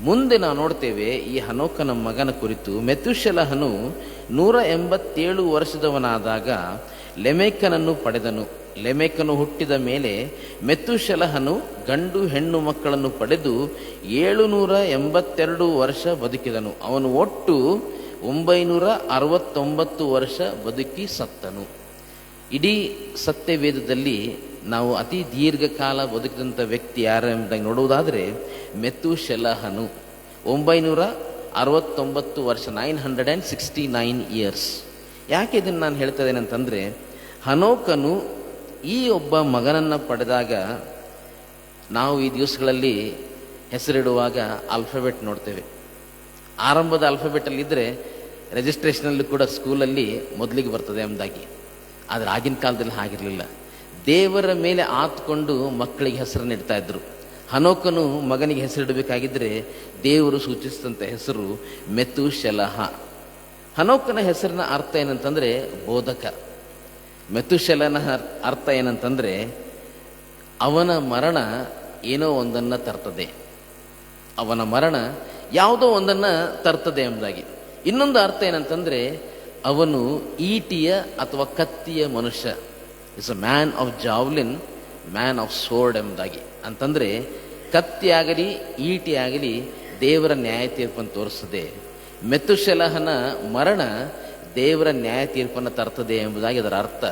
ಮುಂದೆ ನಾವು ನೋಡ್ತೇವೆ ಈ ಹನೋಕನ ಮಗನ ಕುರಿತು. ಮೆತೂಶೆಲಹನು 187 ವರ್ಷದವನಾದಾಗ ಲೆಮೆಕನನ್ನು ಪಡೆದನು. ಲೆಮೆಕನು ಹುಟ್ಟಿದ ಮೇಲೆ ಮೆತೂಶೆಲಹನು ಗಂಡು ಹೆಣ್ಣು ಮಕ್ಕಳನ್ನು ಪಡೆದು 782 ವರ್ಷ ಬದುಕಿದನು. ಅವನು ಒಟ್ಟು 969 ವರ್ಷ ಬದುಕಿ ಸತ್ತನು. ಇಡೀ ಸತ್ಯವೇದದಲ್ಲಿ ನಾವು ಅತಿ ದೀರ್ಘಕಾಲ ಬದುಕಿದಂಥ ವ್ಯಕ್ತಿ ಯಾರು ಎಂಬುದಾಗಿ ನೋಡುವುದಾದರೆ ಮೆತೂಶೆಲಹನು 969 ವರ್ಷ, 969 ಇಯರ್ಸ್. ಯಾಕೆ ಇದನ್ನು ನಾನು ಹೇಳ್ತಾ ಇದ್ದೇನೆ ಅಂತಂದರೆ, ಹನೋಕನು ಈ ಒಬ್ಬ ಮಗನನ್ನು ಪಡೆದಾಗ ನಾವು ಈ ದಿವಸಗಳಲ್ಲಿ ಹೆಸರಿಡುವಾಗ ಆಲ್ಫಾಬೆಟ್ ನೋಡ್ತೇವೆ. ಆರಂಭದ ಆಲ್ಫಾಬೆಟಲ್ಲಿದ್ದರೆ ರಿಜಿಸ್ಟ್ರೇಷನಲ್ಲಿ ಕೂಡ ಸ್ಕೂಲಲ್ಲಿ ಮೊದಲಿಗೆ ಬರ್ತದೆ ಎಂಬುದಾಗಿ. ಆದರೆ ಆಗಿನ ಕಾಲದಲ್ಲಿ ಹಾಗಿರಲಿಲ್ಲ. ದೇವರ ಮೇಲೆ ಆತ್ಕೊಂಡು ಮಕ್ಕಳಿಗೆ ಹೆಸರನ್ನು ಇಡ್ತಾ ಇದ್ರು. ಹನೋಕನು ಮಗನಿಗೆ ಹೆಸರಿಡಬೇಕಾಗಿದ್ದರೆ ದೇವರು ಸೂಚಿಸಿದಂಥ ಹೆಸರು ಮೆತೂಶೆಲಹ. ಹನೋಕನ ಹೆಸರಿನ ಅರ್ಥ ಏನಂತಂದರೆ ಬೋಧಕ. ಮೆತೂಶೆಲನ ಅರ್ಥ ಏನಂತಂದರೆ ಅವನ ಮರಣ ಏನೋ ಒಂದನ್ನು ತರ್ತದೆ, ಅವನ ಮರಣ ಯಾವುದೋ ಒಂದನ್ನು ತರ್ತದೆ ಎಂಬುದಾಗಿ. ಇನ್ನೊಂದು ಅರ್ಥ ಏನಂತಂದರೆ ಅವನು ಈಟಿಯ ಅಥವಾ ಕತ್ತಿಯ ಮನುಷ್ಯ. Is a man of javelin, man of sword ಎಂಬುದಾಗಿ. ಅಂತಂದರೆ ಕತ್ತಿ ಆಗಲಿ ಈಟಿ ಆಗಲಿ ದೇವರ ನ್ಯಾಯ ತೀರ್ಪನ್ನು ತೋರಿಸ್ತದೆ. ಮೆತೂಶೆಲಹನ ಮರಣ ದೇವರ ನ್ಯಾಯ ತೀರ್ಪನ್ನು ತರ್ತದೆ ಎಂಬುದಾಗಿ ಅದರ ಅರ್ಥ.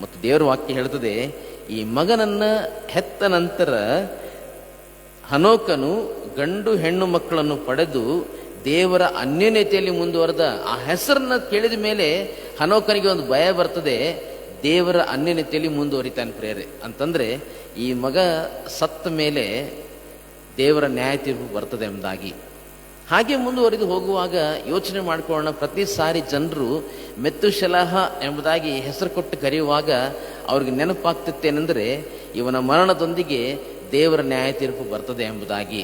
ಮತ್ತು ದೇವರ ವಾಕ್ಯ ಹೇಳ್ತದೆ, ಈ ಮಗನನ್ನು ಹೆತ್ತ ನಂತರ ಹನೋಕನು ಗಂಡು ಹೆಣ್ಣು ಮಕ್ಕಳನ್ನು ಪಡೆದು ದೇವರ ಅನ್ಯೋನ್ಯತೆಯಲ್ಲಿ ಮುಂದುವರೆದ. ಆ ಹೆಸರನ್ನ ಕೇಳಿದ ಮೇಲೆ ಹನೋಕನಿಗೆ ಒಂದು ಭಯ ಬರ್ತದೆ, ದೇವರ ಅನ್ಯೋನ್ಯತೆಯಲ್ಲಿ ಮುಂದುವರಿತಾನೆ ಪ್ರೇರೆ ಅಂತಂದರೆ ಈ ಮಗ ಸತ್ತ ಮೇಲೆ ದೇವರ ನ್ಯಾಯ ತೀರ್ಪು ಬರ್ತದೆ ಎಂಬುದಾಗಿ. ಹಾಗೆ ಮುಂದುವರಿದು ಹೋಗುವಾಗ ಯೋಚನೆ ಮಾಡಿಕೊಳ್ಳೋಣ, ಪ್ರತಿ ಸಾರಿ ಜನರು ಮೆತೂಶೆಲಹ ಎಂಬುದಾಗಿ ಹೆಸರು ಕೊಟ್ಟು ಕರೆಯುವಾಗ ಅವ್ರಿಗೆ ನೆನಪಾಗ್ತಿತ್ತೇನೆಂದರೆ ಇವನ ಮರಣದೊಂದಿಗೆ ದೇವರ ನ್ಯಾಯ ತೀರ್ಪು ಬರ್ತದೆ ಎಂಬುದಾಗಿ.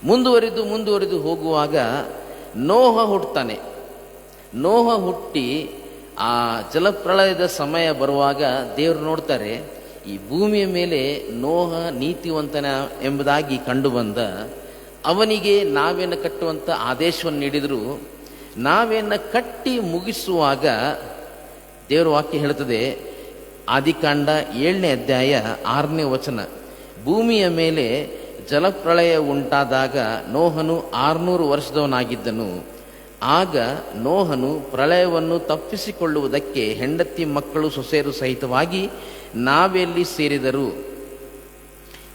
ಮುಂದುವರಿದು ಹೋಗುವಾಗ ನೋಹ ಹುಟ್ಟುತ್ತಾನೆ. ನೋಹ ಹುಟ್ಟಿ ಆ ಜಲಪ್ರಳಯದ ಸಮಯ ಬರುವಾಗ ದೇವರು ನೋಡ್ತಾರೆ, ಈ ಭೂಮಿಯ ಮೇಲೆ ನೋಹ ನೀತಿವಂತನ ಎಂಬುದಾಗಿ ಕಂಡುಬಂದ. ಅವನಿಗೆ ನಾವೇನ ಕಟ್ಟುವಂಥ ಆದೇಶವನ್ನು ನೀಡಿದರು. ನಾವೇನ ಕಟ್ಟಿ ಮುಗಿಸುವಾಗ ದೇವರ ವಾಕ್ಯ ಹೇಳ್ತದೆ, ಆದಿಕಾಂಡ 7ನೇ ಅಧ್ಯಾಯ 6ನೇ ವಚನ, ಭೂಮಿಯ ಮೇಲೆ ಜಲಪ್ರಳಯ ಉಂಟಾದಾಗ ನೋಹನು 600 ವರ್ಷದವನಾಗಿದ್ದನು. ಆಗ ನೋಹನು ಪ್ರಳಯವನ್ನು ತಪ್ಪಿಸಿಕೊಳ್ಳುವುದಕ್ಕೆ ಹೆಂಡತಿ ಮಕ್ಕಳು ಸೊಸೆಯರು ಸಹಿತವಾಗಿ ನಾವೆಲ್ಲಿ ಸೇರಿದರು.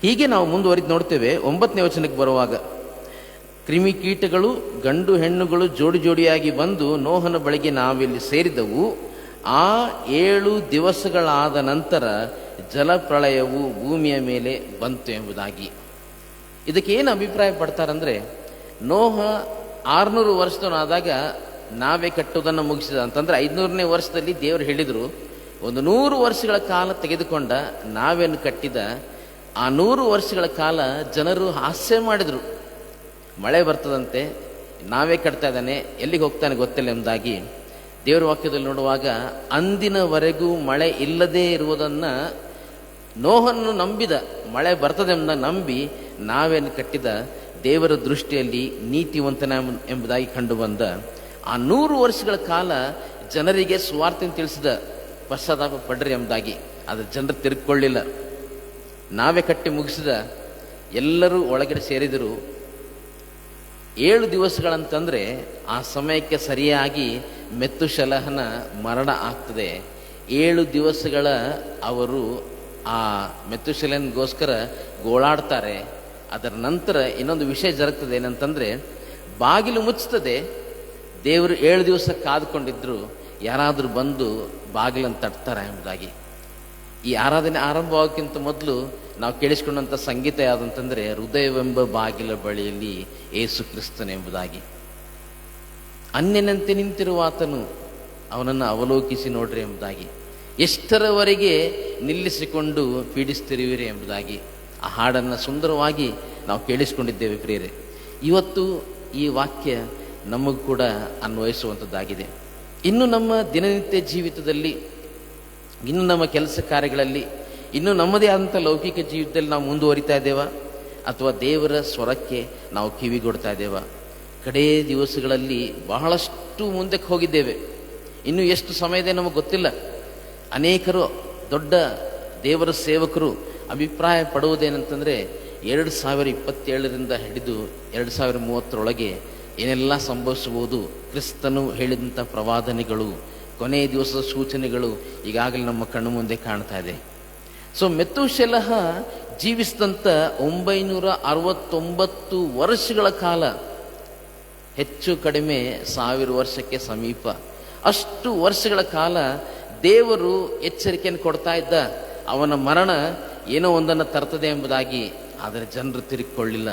ಹೀಗೆ ನಾವು ಮುಂದುವರಿದು ನೋಡ್ತೇವೆ. 9ನೇ ವಚನಕ್ಕೆ ಬರುವಾಗ, ಕ್ರಿಮಿಕೀಟಗಳು ಗಂಡು ಹೆಣ್ಣುಗಳು ಜೋಡಿ ಜೋಡಿಯಾಗಿ ಬಂದು ನೋಹನ ಬಳಿಗೆ ನಾವೆಲ್ಲಿ ಸೇರಿದವು. ಆ 7 ದಿವಸಗಳಾದ ನಂತರ ಜಲಪ್ರಳಯವು ಭೂಮಿಯ ಮೇಲೆ ಬಂತು ಎಂಬುದಾಗಿ. ಇದಕ್ಕೆ ಏನು ಅಭಿಪ್ರಾಯ ಪಡ್ತಾರಂದ್ರೆ, ನೋಹ 600 ವರ್ಷದವನಾದಾಗ ನಾವೇ ಕಟ್ಟುವುದನ್ನು ಮುಗಿಸಿದ ಅಂತಂದ್ರೆ 500ನೇ ವರ್ಷದಲ್ಲಿ ದೇವರು ಹೇಳಿದರು ಒಂದು 100 ವರ್ಷಗಳ ಕಾಲ ತೆಗೆದುಕೊಂಡ ನಾವೇನು ಕಟ್ಟಿದ ಆ 100 ವರ್ಷಗಳ ಕಾಲ ಜನರು ಹಾಸ್ಯ ಮಾಡಿದರು. ಮಳೆ ಬರ್ತದಂತೆ, ನಾವೇ ಕಟ್ತಾ ಇದ್ದಾನೆ, ಎಲ್ಲಿಗೆ ಹೋಗ್ತಾನೆ ಗೊತ್ತಿಲ್ಲ ಎಂಬುದಾಗಿ ದೇವರ ವಾಕ್ಯದಲ್ಲಿ ನೋಡುವಾಗ ಅಂದಿನವರೆಗೂ ಮಳೆ ಇಲ್ಲದೇ ಇರುವುದನ್ನು ನೋಹನ್ನು ನಂಬಿದ, ಮಳೆ ಬರ್ತದೆ ಎಂಬುದನ್ನು ನಂಬಿ ನಾವೇನು ಕಟ್ಟಿದ ದೇವರ ದೃಷ್ಟಿಯಲ್ಲಿ ನೀತಿವಂತನ ಎಂಬುದಾಗಿ ಕಂಡು ಬಂದ ಆ 100 ವರ್ಷಗಳ ಕಾಲ ಜನರಿಗೆ ಸುವಾರ್ತೆಯನ್ನು ತಿಳಿಸಿದ, ಪಶ್ಚಾತ್ತಾಪ ಪಡ್ರಿ ಎಂಬುದಾಗಿ. ಆದರೆ ಜನರು ತಿರುಗಿಕೊಳ್ಳಿಲ್ಲ. ನಾವೇ ಕಟ್ಟಿ ಮುಗಿಸಿದ, ಎಲ್ಲರೂ ಒಳಗಡೆ ಸೇರಿದರು. 7 ದಿವಸಗಳಂತಂದರೆ ಆ ಸಮಯಕ್ಕೆ ಸರಿಯಾಗಿ ಮೆತುಶೆಲಹನ ಮರಣ ಆಗ್ತದೆ. 7 ದಿವಸಗಳ ಅವರು ಆ ಮೆತುಶೆಲಹನ್ಗೋಸ್ಕರ ಗೋಳಾಡ್ತಾರೆ. ಅದರ ನಂತರ ಇನ್ನೊಂದು ವಿಷಯ ಜರುಗ್ತದೆ. ಏನಂತಂದರೆ, ಬಾಗಿಲು ಮುಚ್ಚುತ್ತದೆ. ದೇವರು 7 ದಿವಸ ಕಾದುಕೊಂಡಿದ್ರು, ಯಾರಾದರೂ ಬಂದು ಬಾಗಿಲನ್ನು ತಟ್ತಾರೆ ಎಂಬುದಾಗಿ. ಈ ಆರಾಧನೆ ಆರಂಭವಾಗಕ್ಕಿಂತ ಮೊದಲು ನಾವು ಕೇಳಿಸ್ಕೊಂಡಂಥ ಸಂಗೀತ ಯಾವುದಂತಂದರೆ, ಹೃದಯವೆಂಬ ಬಾಗಿಲ ಬಳಿಯಲ್ಲಿ ಏಸು ಕ್ರಿಸ್ತನೆಂಬುದಾಗಿ. ಅನ್ಯನಂತೆ ನಿಂತಿರುವ ಆತನು ಅವನನ್ನು ಅವಲೋಕಿಸಿ ನೋಡ್ರಿ ಎಂಬುದಾಗಿ. ಎಷ್ಟರವರೆಗೆ ನಿಲ್ಲಿಸಿಕೊಂಡು ಪೀಡಿಸ್ತಿರುವಿರಿ ಎಂಬುದಾಗಿ ಆ ಹಾಡನ್ನು ಸುಂದರವಾಗಿ ನಾವು ಕೇಳಿಸ್ಕೊಂಡಿದ್ದೇವೆ ಪ್ರಿಯರೇ. ಇವತ್ತು ಈ ವಾಕ್ಯ ನಮಗೂ ಕೂಡ ಅನ್ವಯಿಸುವಂಥದ್ದಾಗಿದೆ. ಇನ್ನು ನಮ್ಮ ದಿನನಿತ್ಯ ಜೀವಿತದಲ್ಲಿ, ಇನ್ನು ನಮ್ಮ ಕೆಲಸ ಕಾರ್ಯಗಳಲ್ಲಿ, ಇನ್ನು ನಮ್ಮದೇ ಆದಂಥ ಲೌಕಿಕ ಜೀವಿತದಲ್ಲಿ ನಾವು ಮುಂದುವರಿತಾ ಇದ್ದೇವಾ ಅಥವಾ ದೇವರ ಸ್ವರಕ್ಕೆ ನಾವು ಕಿವಿಗೊಡ್ತಾ ಇದ್ದೇವಾ? ಕಡೇ ದಿವಸಗಳಲ್ಲಿ ಬಹಳಷ್ಟು ಮುಂದಕ್ಕೆ ಹೋಗಿದ್ದೇವೆ. ಇನ್ನು ಎಷ್ಟು ಸಮಯದೇ ನಮಗೆ ಗೊತ್ತಿಲ್ಲ. ಅನೇಕರು ದೊಡ್ಡ ದೇವರ ಸೇವಕರು ಅಭಿಪ್ರಾಯ ಪಡುವುದೇನಂತಂದರೆ, 2027ರಿಂದ ಹಿಡಿದು 2030ರೊಳಗೆ ಏನೆಲ್ಲ ಸಂಭವಿಸಬಹುದು, ಕ್ರಿಸ್ತನು ಹೇಳಿದಂಥ ಪ್ರವಾದನೆಗಳು, ಕೊನೆಯ ದಿವಸದ ಸೂಚನೆಗಳು ಈಗಾಗಲೇ ನಮ್ಮ ಕಣ್ಣು ಮುಂದೆ ಕಾಣ್ತಾ ಇದೆ. ಸೊ ಮೆತುಶೆಲಹ ಜೀವಿಸಿದಂಥ 969 ವರ್ಷಗಳ ಕಾಲ, ಹೆಚ್ಚು ಕಡಿಮೆ 1000 ವರ್ಷಕ್ಕೆ ಸಮೀಪ, ಅಷ್ಟು ವರ್ಷಗಳ ಕಾಲ ದೇವರು ಎಚ್ಚರಿಕೆಯನ್ನು ಕೊಡ್ತಾ ಇದ್ದ. ಅವನ ಮರಣ ಏನೋ ಒಂದನ್ನು ತರ್ತದೆ ಎಂಬುದಾಗಿ. ಆದರೆ ಜನರು ತಿರುಗಿಕೊಳ್ಳಿಲ್ಲ.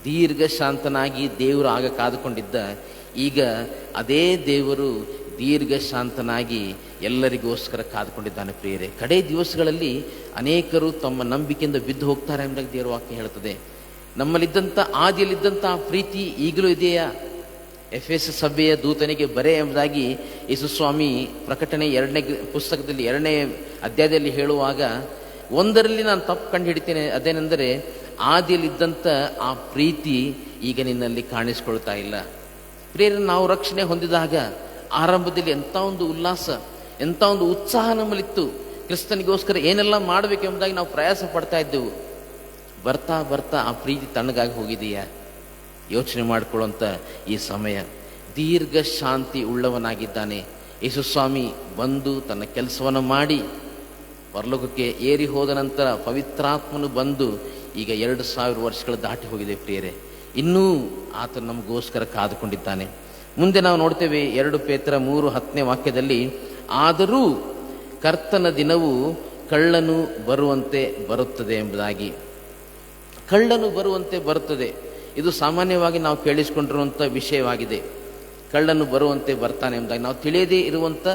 ದೀರ್ಘ ಶಾಂತನಾಗಿ ದೇವರು ಆಗ ಕಾದುಕೊಂಡಿದ್ದ. ಈಗ ಅದೇ ದೇವರು ದೀರ್ಘ ಶಾಂತನಾಗಿ ಎಲ್ಲರಿಗೋಸ್ಕರ ಕಾದುಕೊಂಡಿದ್ದಾನೆ ಪ್ರಿಯರೇ. ಕಡೇ ದಿವಸಗಳಲ್ಲಿ ಅನೇಕರು ತಮ್ಮ ನಂಬಿಕೆಯಿಂದ ಬಿದ್ದು ಹೋಗ್ತಾರೆ ಎಂಬುದಾಗಿ ದೇವರ ವಾಕ್ಯ ಹೇಳ್ತದೆ. ನಮ್ಮಲ್ಲಿದ್ದಂಥ ಆದಿಯಲ್ಲಿದ್ದಂಥ ಪ್ರೀತಿ ಈಗಲೂ ಇದೆಯಾ? ಎಫೆಸ ಸಭೆಯ ದೂತನಿಗೆ ಬರೆ ಎಂಬುದಾಗಿ ಯೇಸುಸ್ವಾಮಿ ಪ್ರಕಟಣೆ 2ನೇ ಪುಸ್ತಕದಲ್ಲಿ 2ನೇ ಅಧ್ಯಾಯದಲ್ಲಿ ಹೇಳುವಾಗ, 1ರಲ್ಲಿ ನಾನು ತಪ್ಪು ಕಂಡು ಹಿಡಿತೇನೆ. ಅದೇನೆಂದರೆ, ಆದಿಯಲ್ಲಿದ್ದಂಥ ಆ ಪ್ರೀತಿ ಈಗ ನಿನ್ನಲ್ಲಿ ಕಾಣಿಸ್ಕೊಳ್ತಾ ಇಲ್ಲ. ಪ್ರಿಯರನ್ನು ನಾವು ರಕ್ಷಣೆ ಹೊಂದಿದಾಗ ಆರಂಭದಲ್ಲಿ ಎಂಥ ಒಂದು ಉಲ್ಲಾಸ, ಎಂಥ ಒಂದು ಉತ್ಸಾಹ ನಮ್ಮಲ್ಲಿತ್ತು. ಕ್ರಿಸ್ತನಿಗೋಸ್ಕರ ಏನೆಲ್ಲ ಮಾಡಬೇಕು ಎಂಬುದಾಗಿ ನಾವು ಪ್ರಯಾಸ ಪಡ್ತಾ ಇದ್ದೆವು. ಬರ್ತಾ ಬರ್ತಾ ಆ ಪ್ರೀತಿ ತಣ್ಣಗಾಗಿ ಹೋಗಿದೆಯಾ? ಯೋಚನೆ ಮಾಡಿಕೊಳ್ಳುವಂಥ ಈ ಸಮಯ. ದೀರ್ಘ ಶಾಂತಿ ಉಳ್ಳವನಾಗಿದ್ದಾನೆ ಯೇಸುಸ್ವಾಮಿ. ಬಂದು ತನ್ನ ಕೆಲಸವನ್ನು ಮಾಡಿ ಪರಲೋಕಕ್ಕೆ ಏರಿ ಹೋದ ನಂತರ ಪವಿತ್ರಾತ್ಮನು ಬಂದು ಈಗ 2000 ವರ್ಷಗಳು ದಾಟಿ ಹೋಗಿದೆ ಪ್ರಿಯರೇ. ಇನ್ನೂ ಆತನು ನಮಗೋಸ್ಕರ ಕಾದುಕೊಂಡಿದ್ದಾನೆ. ಮುಂದೆ ನಾವು ನೋಡ್ತೇವೆ 2 ಪೇತ್ರ 3:10ನೇ ವಾಕ್ಯದಲ್ಲಿ, ಆದರೂ ಕರ್ತನ ದಿನವು ಕಳ್ಳನು ಬರುವಂತೆ ಬರುತ್ತದೆ ಎಂಬುದಾಗಿ. ಕಳ್ಳನು ಬರುವಂತೆ ಬರುತ್ತದೆ. ಇದು ಸಾಮಾನ್ಯವಾಗಿ ನಾವು ಕೇಳಿಸಿಕೊಂಡಿರುವಂಥ ವಿಷಯವಾಗಿದೆ. ಕಳ್ಳನು ಬರುವಂತೆ ಬರ್ತಾನೆ ಎಂಬುದಾಗಿ. ನಾವು ತಿಳಿಯದೇ ಇರುವಂಥ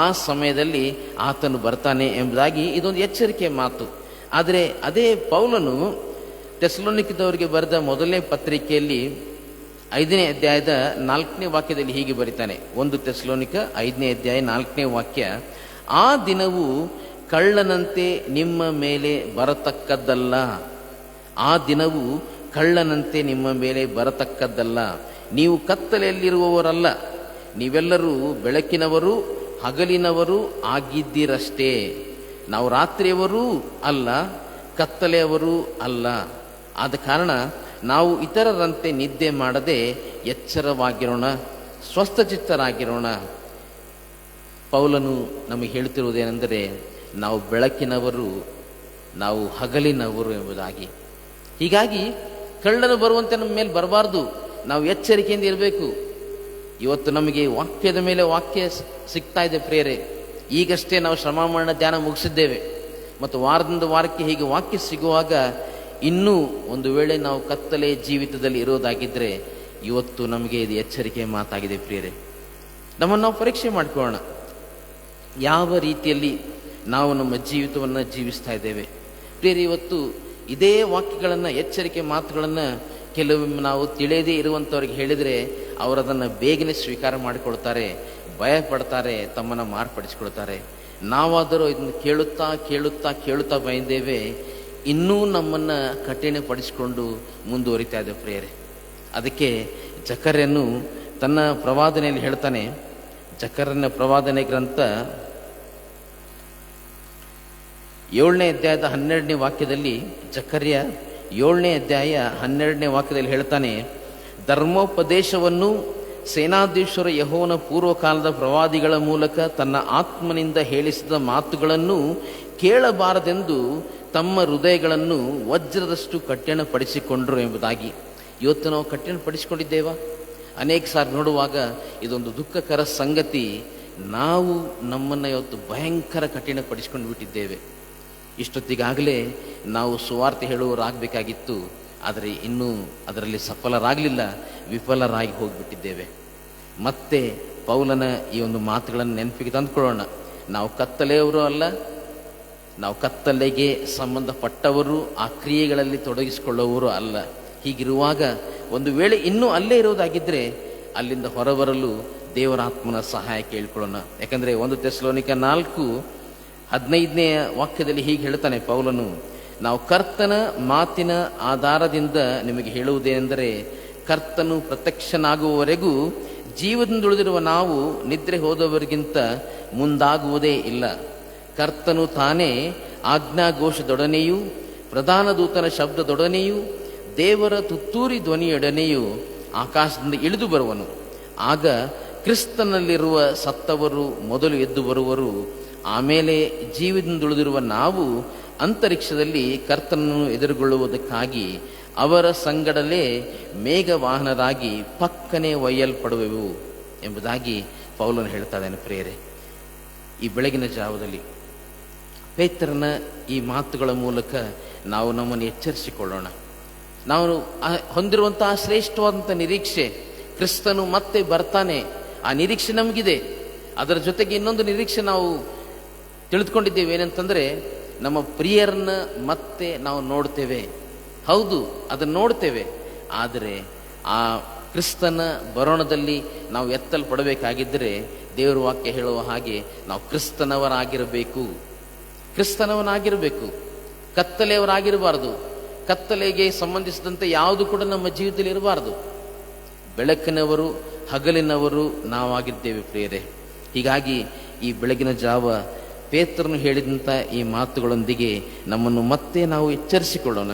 ಆ ಸಮಯದಲ್ಲಿ ಆತನು ಬರ್ತಾನೆ ಎಂಬುದಾಗಿ ಇದೊಂದು ಎಚ್ಚರಿಕೆ ಮಾತು. ಆದರೆ ಅದೇ ಪೌಲನು ಥೆಸಲೋನಿಕದವರಿಗೆ ಬರೆದ 1ನೇ ಪತ್ರಿಕೆಯಲ್ಲಿ 5ನೇ ಅಧ್ಯಾಯದ 4ನೇ ವಾಕ್ಯದಲ್ಲಿ ಹೀಗೆ ಬರೀತಾನೆ. 1 ಥೆಸಲೋನಿಕ 5ನೇ ಅಧ್ಯಾಯ 4ನೇ ವಾಕ್ಯ, ಆ ದಿನವು ಕಳ್ಳನಂತೆ ನಿಮ್ಮ ಮೇಲೆ ಬರತಕ್ಕದ್ದಲ್ಲ. ಆ ದಿನವು ಕಳ್ಳನಂತೆ ನಿಮ್ಮ ಮೇಲೆ ಬರತಕ್ಕದ್ದಲ್ಲ. ನೀವು ಕತ್ತಲೆಯಲ್ಲಿರುವವರಲ್ಲ, ನೀವೆಲ್ಲರೂ ಬೆಳಕಿನವರು ಹಗಲಿನವರು ಆಗಿದ್ದೀರಷ್ಟೇ. ನಾವು ರಾತ್ರಿಯವರೂ ಅಲ್ಲ, ಕತ್ತಲೆಯವರೂ ಅಲ್ಲ. ಆದ ಕಾರಣ ನಾವು ಇತರರಂತೆ ನಿದ್ದೆ ಮಾಡದೆ ಎಚ್ಚರವಾಗಿರೋಣ, ಸ್ವಸ್ಥಚಿತ್ತರಾಗಿರೋಣ. ಪೌಲನು ನಮಗೆ ಹೇಳ್ತಿರುವುದೇನೆಂದರೆ, ನಾವು ಬೆಳಕಿನವರು, ನಾವು ಹಗಲಿನವರು ಎಂಬುದಾಗಿ. ಹೀಗಾಗಿ ಕಳ್ಳನು ಬರುವಂತೆ ನಮ್ಮ ಮೇಲೆ ಬರಬಾರ್ದು. ನಾವು ಎಚ್ಚರಿಕೆಯಿಂದ ಇರಬೇಕು. ಇವತ್ತು ನಮಗೆ ವಾಕ್ಯದ ಮೇಲೆ ವಾಕ್ಯ ಸಿಗ್ತಾ ಇದೆ ಪ್ರಿಯರೇ. ಈಗಷ್ಟೇ ನಾವು ಶ್ರಮಮರಣ ಧ್ಯಾನ ಮುಗಿಸಿದ್ದೇವೆ ಮತ್ತು ವಾರದಿಂದ ವಾರಕ್ಕೆ ಹೀಗೆ ವಾಕ್ಯ ಸಿಗುವಾಗ ಇನ್ನೂ ಒಂದು ವೇಳೆ ನಾವು ಕತ್ತಲೆ ಜೀವಿತದಲ್ಲಿ ಇರೋದಾಗಿದ್ದರೆ ಇವತ್ತು ನಮಗೆ ಇದು ಎಚ್ಚರಿಕೆ ಮಾತಾಗಿದೆ ಪ್ರಿಯರೇ. ನಮ್ಮನ್ನು ನಾವು ಪರೀಕ್ಷೆ ಮಾಡ್ಕೊಳ್ಳೋಣ. ಯಾವ ರೀತಿಯಲ್ಲಿ ನಾವು ನಮ್ಮ ಜೀವಿತವನ್ನು ಜೀವಿಸ್ತಾ ಇದ್ದೇವೆ. ಪ್ರಿಯರೇ, ಇವತ್ತು ಇದೇ ವಾಕ್ಯಗಳನ್ನು, ಎಚ್ಚರಿಕೆ ಮಾತುಗಳನ್ನು ಕೆಲವೊಮ್ಮೆ ನಾವು ತಿಳಿಯದೇ ಇರುವಂಥವ್ರಿಗೆ ಹೇಳಿದರೆ ಅವರದನ್ನು ಬೇಗನೆ ಸ್ವೀಕಾರ ಮಾಡಿಕೊಳ್ತಾರೆ, ಭಯ ಪಡ್ತಾರೆ, ತಮ್ಮನ್ನು ಮಾರ್ಪಡಿಸಿಕೊಳ್ತಾರೆ. ನಾವಾದರೂ ಇದನ್ನು ಕೇಳುತ್ತಾ ಕೇಳುತ್ತಾ ಕೇಳುತ್ತಾ ಬಂದಿದ್ದೇವೆ, ಇನ್ನೂ ನಮ್ಮನ್ನು ಕಠಿಣಪಡಿಸಿಕೊಂಡು ಮುಂದುವರಿತಾ ಇದ್ದೇವೆ ಪ್ರಿಯರೇ. ಅದಕ್ಕೆ ಜಕರ್ಯನು ತನ್ನ ಪ್ರವಾದನೆಯಲ್ಲಿ ಹೇಳ್ತಾನೆ. ಜಕರ್ಯನ ಪ್ರವಾದನೆ ಗ್ರಂಥ 7ನೇ ಅಧ್ಯಾಯದ 12ನೇ ವಾಕ್ಯದಲ್ಲಿ, ಜಕರ್ಯ 7ನೇ ಅಧ್ಯಾಯ 12ನೇ ವಾಕ್ಯದಲ್ಲಿ ಹೇಳ್ತಾನೆ, ಧರ್ಮೋಪದೇಶವನ್ನು ಸೇನಾಧೀಶ್ವರ ಯೆಹೋವನ ಪೂರ್ವಕಾಲದ ಪ್ರವಾದಿಗಳ ಮೂಲಕ ತನ್ನ ಆತ್ಮನಿಂದ ಹೇಳಿಸಿದ ಮಾತುಗಳನ್ನು ಕೇಳಬಾರದೆಂದು ತಮ್ಮ ಹೃದಯಗಳನ್ನು ವಜ್ರದಷ್ಟು ಕಠಿಣಪಡಿಸಿಕೊಂಡರು ಎಂಬುದಾಗಿ. ಇವತ್ತು ನಾವು ಕಠಿಣಪಡಿಸಿಕೊಂಡಿದ್ದೇವಾ? ಅನೇಕ ಸಾರಿ ನೋಡುವಾಗ ಇದೊಂದು ದುಃಖಕರ ಸಂಗತಿ. ನಾವು ನಮ್ಮನ್ನು ಇವತ್ತು ಭಯಂಕರ ಕಠಿಣಪಡಿಸಿಕೊಂಡು ಬಿಟ್ಟಿದ್ದೇವೆ. ಇಷ್ಟೊತ್ತಿಗಾಗಲೇ ನಾವು ಸುವಾರ್ತೆ ಹೇಳುವವರಾಗಬೇಕಾಗಿತ್ತು, ಆದರೆ ಇನ್ನೂ ಅದರಲ್ಲಿ ಸಫಲರಾಗಲಿಲ್ಲ, ವಿಫಲರಾಗಿ ಹೋಗಿಬಿಟ್ಟಿದ್ದೇವೆ. ಮತ್ತೆ ಪೌಲನ ಈ ಒಂದು ಮಾತುಗಳನ್ನು ನೆನಪಿಗೆ ತಂದುಕೊಳ್ಳೋಣ. ನಾವು ಕತ್ತಲೆಯವರು ಅಲ್ಲ, ನಾವು ಕತ್ತಲೆಗೆ ಸಂಬಂಧಪಟ್ಟವರು, ಆ ಕ್ರಿಯೆಗಳಲ್ಲಿ ತೊಡಗಿಸಿಕೊಳ್ಳುವವರು ಅಲ್ಲ. ಹೀಗಿರುವಾಗ ಒಂದು ವೇಳೆ ಇನ್ನೂ ಅಲ್ಲೇ ಇರೋದಾಗಿದ್ದರೆ ಅಲ್ಲಿಂದ ಹೊರಬರಲು ದೇವರಾತ್ಮನ ಸಹಾಯ ಕೇಳಿಕೊಳ್ಳೋಣ. ಯಾಕಂದರೆ 1 ಥೆಸಲೋನಿಕ 4:15ನೇ ವಾಕ್ಯದಲ್ಲಿ ಹೀಗೆ ಹೇಳ್ತಾನೆ ಪೌಲನು, ನಾವು ಕರ್ತನ ಮಾತಿನ ಆಧಾರದಿಂದ ನಿಮಗೆ ಹೇಳುವುದೇನೆಂದರೆ, ಕರ್ತನು ಪ್ರತ್ಯಕ್ಷನಾಗುವವರೆಗೂ ಜೀವದಿಂದುಳಿದಿರುವ ನಾವು ನಿದ್ರೆ ಹೋದವರಿಗಿಂತ ಮುಂದಾಗುವುದೇ ಇಲ್ಲ. ಕರ್ತನು ತಾನೇ ಆಜ್ಞಾಘೋಷದೊಡನೆಯೂ ಪ್ರಧಾನ ದೂತನ ಶಬ್ದದೊಡನೆಯೂ ದೇವರ ತುತ್ತೂರಿ ಧ್ವನಿಯೊಡನೆಯೂ ಆಕಾಶದಿಂದ ಇಳಿದು ಬರುವನು. ಆಗ ಕ್ರಿಸ್ತನಲ್ಲಿರುವ ಸತ್ತವರು ಮೊದಲು ಎದ್ದು ಬರುವರು. ಆಮೇಲೆ ಜೀವದಿಂದುಳಿದಿರುವ ನಾವು ಅಂತರಿಕ್ಷದಲ್ಲಿ ಕರ್ತನನ್ನು ಎದುರುಗೊಳ್ಳುವುದಕ್ಕಾಗಿ ಅವರ ಸಂಗಡಲೇ ಮೇಘವಾಹನರಾಗಿ ಪಕ್ಕನೆ ಒಯ್ಯಲ್ಪಡುವೆವು ಎಂಬುದಾಗಿ ಪೌಲನು ಹೇಳ್ತಾ ಇದ್ದಾನೆ ಪ್ರಿಯರೇ. ಈ ಬೆಳಗಿನ ಜಾವದಲ್ಲಿ ಪೇತ್ರನ ಈ ಮಾತುಗಳ ಮೂಲಕ ನಾವು ನಮ್ಮನ್ನು ಎಚ್ಚರಿಸಿಕೊಳ್ಳೋಣ. ನಾವು ಹೊಂದಿರುವಂತಹ ಶ್ರೇಷ್ಠವಾದಂಥ ನಿರೀಕ್ಷೆ, ಕ್ರಿಸ್ತನು ಮತ್ತೆ ಬರ್ತಾನೆ, ಆ ನಿರೀಕ್ಷೆ ನಮಗಿದೆ. ಅದರ ಜೊತೆಗೆ ಇನ್ನೊಂದು ನಿರೀಕ್ಷೆ ನಾವು ತಿಳಿದುಕೊಂಡಿದ್ದೇವೆ, ಏನಂತಂದರೆ ನಮ್ಮ ಪ್ರಿಯರನ್ನ ಮತ್ತೆ ನಾವು ನೋಡ್ತೇವೆ. ಹೌದು, ಅದನ್ನು ನೋಡ್ತೇವೆ, ಆದರೆ ಆ ಕ್ರಿಸ್ತನ ಬರೋಣದಲ್ಲಿ ನಾವು ಎತ್ತಲ್ಪಡಬೇಕಾಗಿದ್ದರೆ ದೇವರ ವಾಕ್ಯ ಹೇಳುವ ಹಾಗೆ ನಾವು ಕ್ರಿಸ್ತನವನಾಗಿರಬೇಕು, ಕತ್ತಲೆಯವರಾಗಿರಬಾರದು. ಕತ್ತಲೆಗೆ ಸಂಬಂಧಿಸಿದಂತೆ ಯಾವುದು ಕೂಡ ನಮ್ಮ ಜೀವಿತದಲ್ಲಿ ಇರಬಾರದು. ಬೆಳಕಿನವರು, ಹಗಲಿನವರು ನಾವಾಗಿದ್ದೇವೆ ಪ್ರಿಯರೇ. ಹೀಗಾಗಿ ಈ ಬೆಳಗಿನ ಜಾವ ಪೇತ್ರನು ಹೇಳಿದಂಥ ಈ ಮಾತುಗಳೊಂದಿಗೆ ನಮ್ಮನ್ನು ಮತ್ತೆ ನಾವು ಎಚ್ಚರಿಸಿಕೊಳ್ಳೋಣ,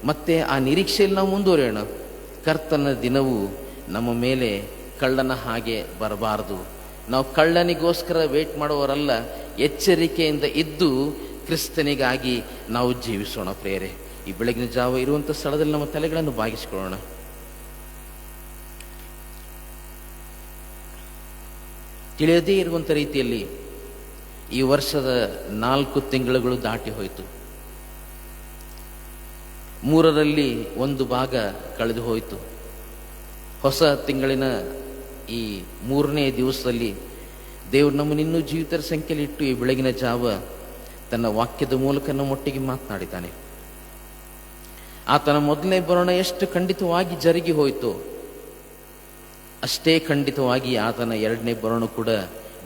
ಮತ್ತೆ ಆ ನಿರೀಕ್ಷೆಯಲ್ಲಿ ನಾವು ಮುಂದುವರಿಯೋಣ. ಕರ್ತನ ದಿನವು ನಮ್ಮ ಮೇಲೆ ಕಳ್ಳನ ಹಾಗೆ ಬರಬಾರದು. ನಾವು ಕಳ್ಳನಿಗೋಸ್ಕರ ವೇಟ್ ಮಾಡುವವರಲ್ಲ, ಎಚ್ಚರಿಕೆಯಿಂದ ಇದ್ದು ಕ್ರಿಸ್ತನಿಗಾಗಿ ನಾವು ಜೀವಿಸೋಣ ಪ್ರಿಯರೇ. ಈ ಬೆಳಗಿನ ಜಾವ ಇರುವಂಥ ಸ್ಥಳದಲ್ಲಿ ನಮ್ಮ ತಲೆಗಳನ್ನು ಬಾಗಿಸಿಕೊಳ್ಳೋಣ. ತಿಳಿಯದೇ ಇರುವಂಥ ರೀತಿಯಲ್ಲಿ ಈ ವರ್ಷದ 4 ತಿಂಗಳುಗಳು ದಾಟಿ ಹೋಯಿತು. 3ರಲ್ಲಿ 1 ಭಾಗ ಕಳೆದು ಹೋಯಿತು. ಹೊಸ ತಿಂಗಳಿನ ಈ 3ನೇ ದಿವಸದಲ್ಲಿ ದೇವರು ನಮ್ಮನ್ನು ಇನ್ನೂ ಜೀವಿತರ ಸಂಖ್ಯೆಯಲ್ಲಿ ಇಟ್ಟು ಈ ಬೆಳಗಿನ ಜಾವ ತನ್ನ ವಾಕ್ಯದ ಮೂಲಕ ನಮ್ಮೊಟ್ಟಿಗೆ ಮಾತನಾಡಿದ್ದಾನೆ. ಆತನ ಮೊದಲನೇ ಬರೋಣ ಎಷ್ಟು ಖಂಡಿತವಾಗಿ ಜರುಗಿ ಹೋಯಿತು, ಅಷ್ಟೇ ಖಂಡಿತವಾಗಿ ಆತನ 2ನೇ ಬರೋಣ ಕೂಡ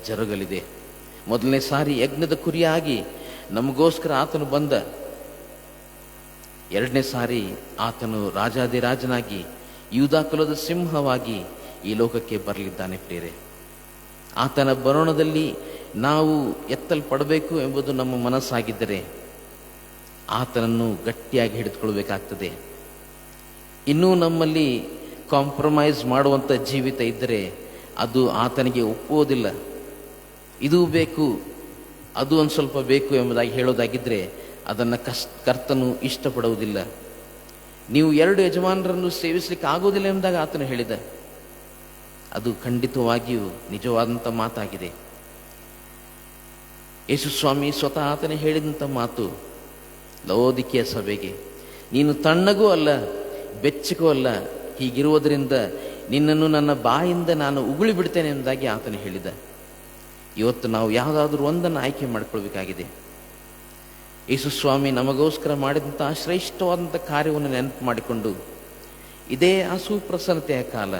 ಜರುಗಲಿದೆ. ಮೊದಲನೇ ಸಾರಿ ಯಜ್ಞದ ಕುರಿಯಾಗಿ ನಮಗೋಸ್ಕರ ಆತನು ಬಂದ, 2ನೇ ಸಾರಿ ಆತನು ರಾಜಾದಿರಾಜನಾಗಿ ಯೂದಾ ಕುಲದ ಸಿಂಹವಾಗಿ ಈ ಲೋಕಕ್ಕೆ ಬರಲಿದ್ದಾನೆ ಪ್ರಿಯರೇ. ಆತನ ಬರೋಣದಲ್ಲಿ ನಾವು ಎತ್ತಲ್ಪಡಬೇಕು ಎಂಬುದು ನಮ್ಮ ಮನಸ್ಸಾಗಿದ್ದರೆ ಆತನನ್ನು ಗಟ್ಟಿಯಾಗಿ ಹಿಡಿದುಕೊಳ್ಬೇಕಾಗ್ತದೆ. ಇನ್ನೂ ನಮ್ಮಲ್ಲಿ ಕಾಂಪ್ರಮೈಸ್ ಮಾಡುವಂಥ ಜೀವಿತ ಇದ್ದರೆ ಅದು ಆತನಿಗೆ ಒಪ್ಪುವುದಿಲ್ಲ. ಇದು ಬೇಕು, ಅದು ಒಂದು ಸ್ವಲ್ಪ ಬೇಕು ಎಂಬುದಾಗಿ ಹೇಳೋದಾಗಿದ್ದರೆ ಅದನ್ನು ಕರ್ತನು ಇಷ್ಟಪಡುವುದಿಲ್ಲ. ನೀವು 2 ಯಜಮಾನರನ್ನು ಸೇವಿಸಲಿಕ್ಕೆ ಆಗೋದಿಲ್ಲ ಎಂಬುದಾಗಿ ಆತನು ಹೇಳಿದ. ಅದು ಖಂಡಿತವಾಗಿಯೂ ನಿಜವಾದಂಥ ಮಾತಾಗಿದೆ. ಯೇಸು ಸ್ವಾಮಿ ಸ್ವತಃ ಆತನೇ ಹೇಳಿದಂಥ ಮಾತು ಲವೋದಿಕೀಯ ಸಭೆಗೆ, ನೀನು ತಣ್ಣಗೂ ಅಲ್ಲ ಬೆಚ್ಚಗೂ ಅಲ್ಲ, ಹೀಗಿರುವುದರಿಂದ ನಿನ್ನನ್ನು ನನ್ನ ಬಾಯಿಂದ ನಾನು ಉಗುಳಿ ಬಿಡ್ತೇನೆ ಎಂಬುದಾಗಿ ಆತನು ಹೇಳಿದ. ಇವತ್ತು ನಾವು ಯಾವುದಾದ್ರೂ ಒಂದನ್ನು ಆಯ್ಕೆ ಮಾಡಿಕೊಳ್ಬೇಕಾಗಿದೆ. ಯೇಸು ಸ್ವಾಮಿ ನಮಗೋಸ್ಕರ ಮಾಡಿದಂಥ ಶ್ರೇಷ್ಠವಾದಂಥ ಕಾರ್ಯವನ್ನು ನೆನಪು ಮಾಡಿಕೊಂಡು, ಇದೇ ಆ ಸುಪ್ರಸನ್ನತೆಯ ಕಾಲ,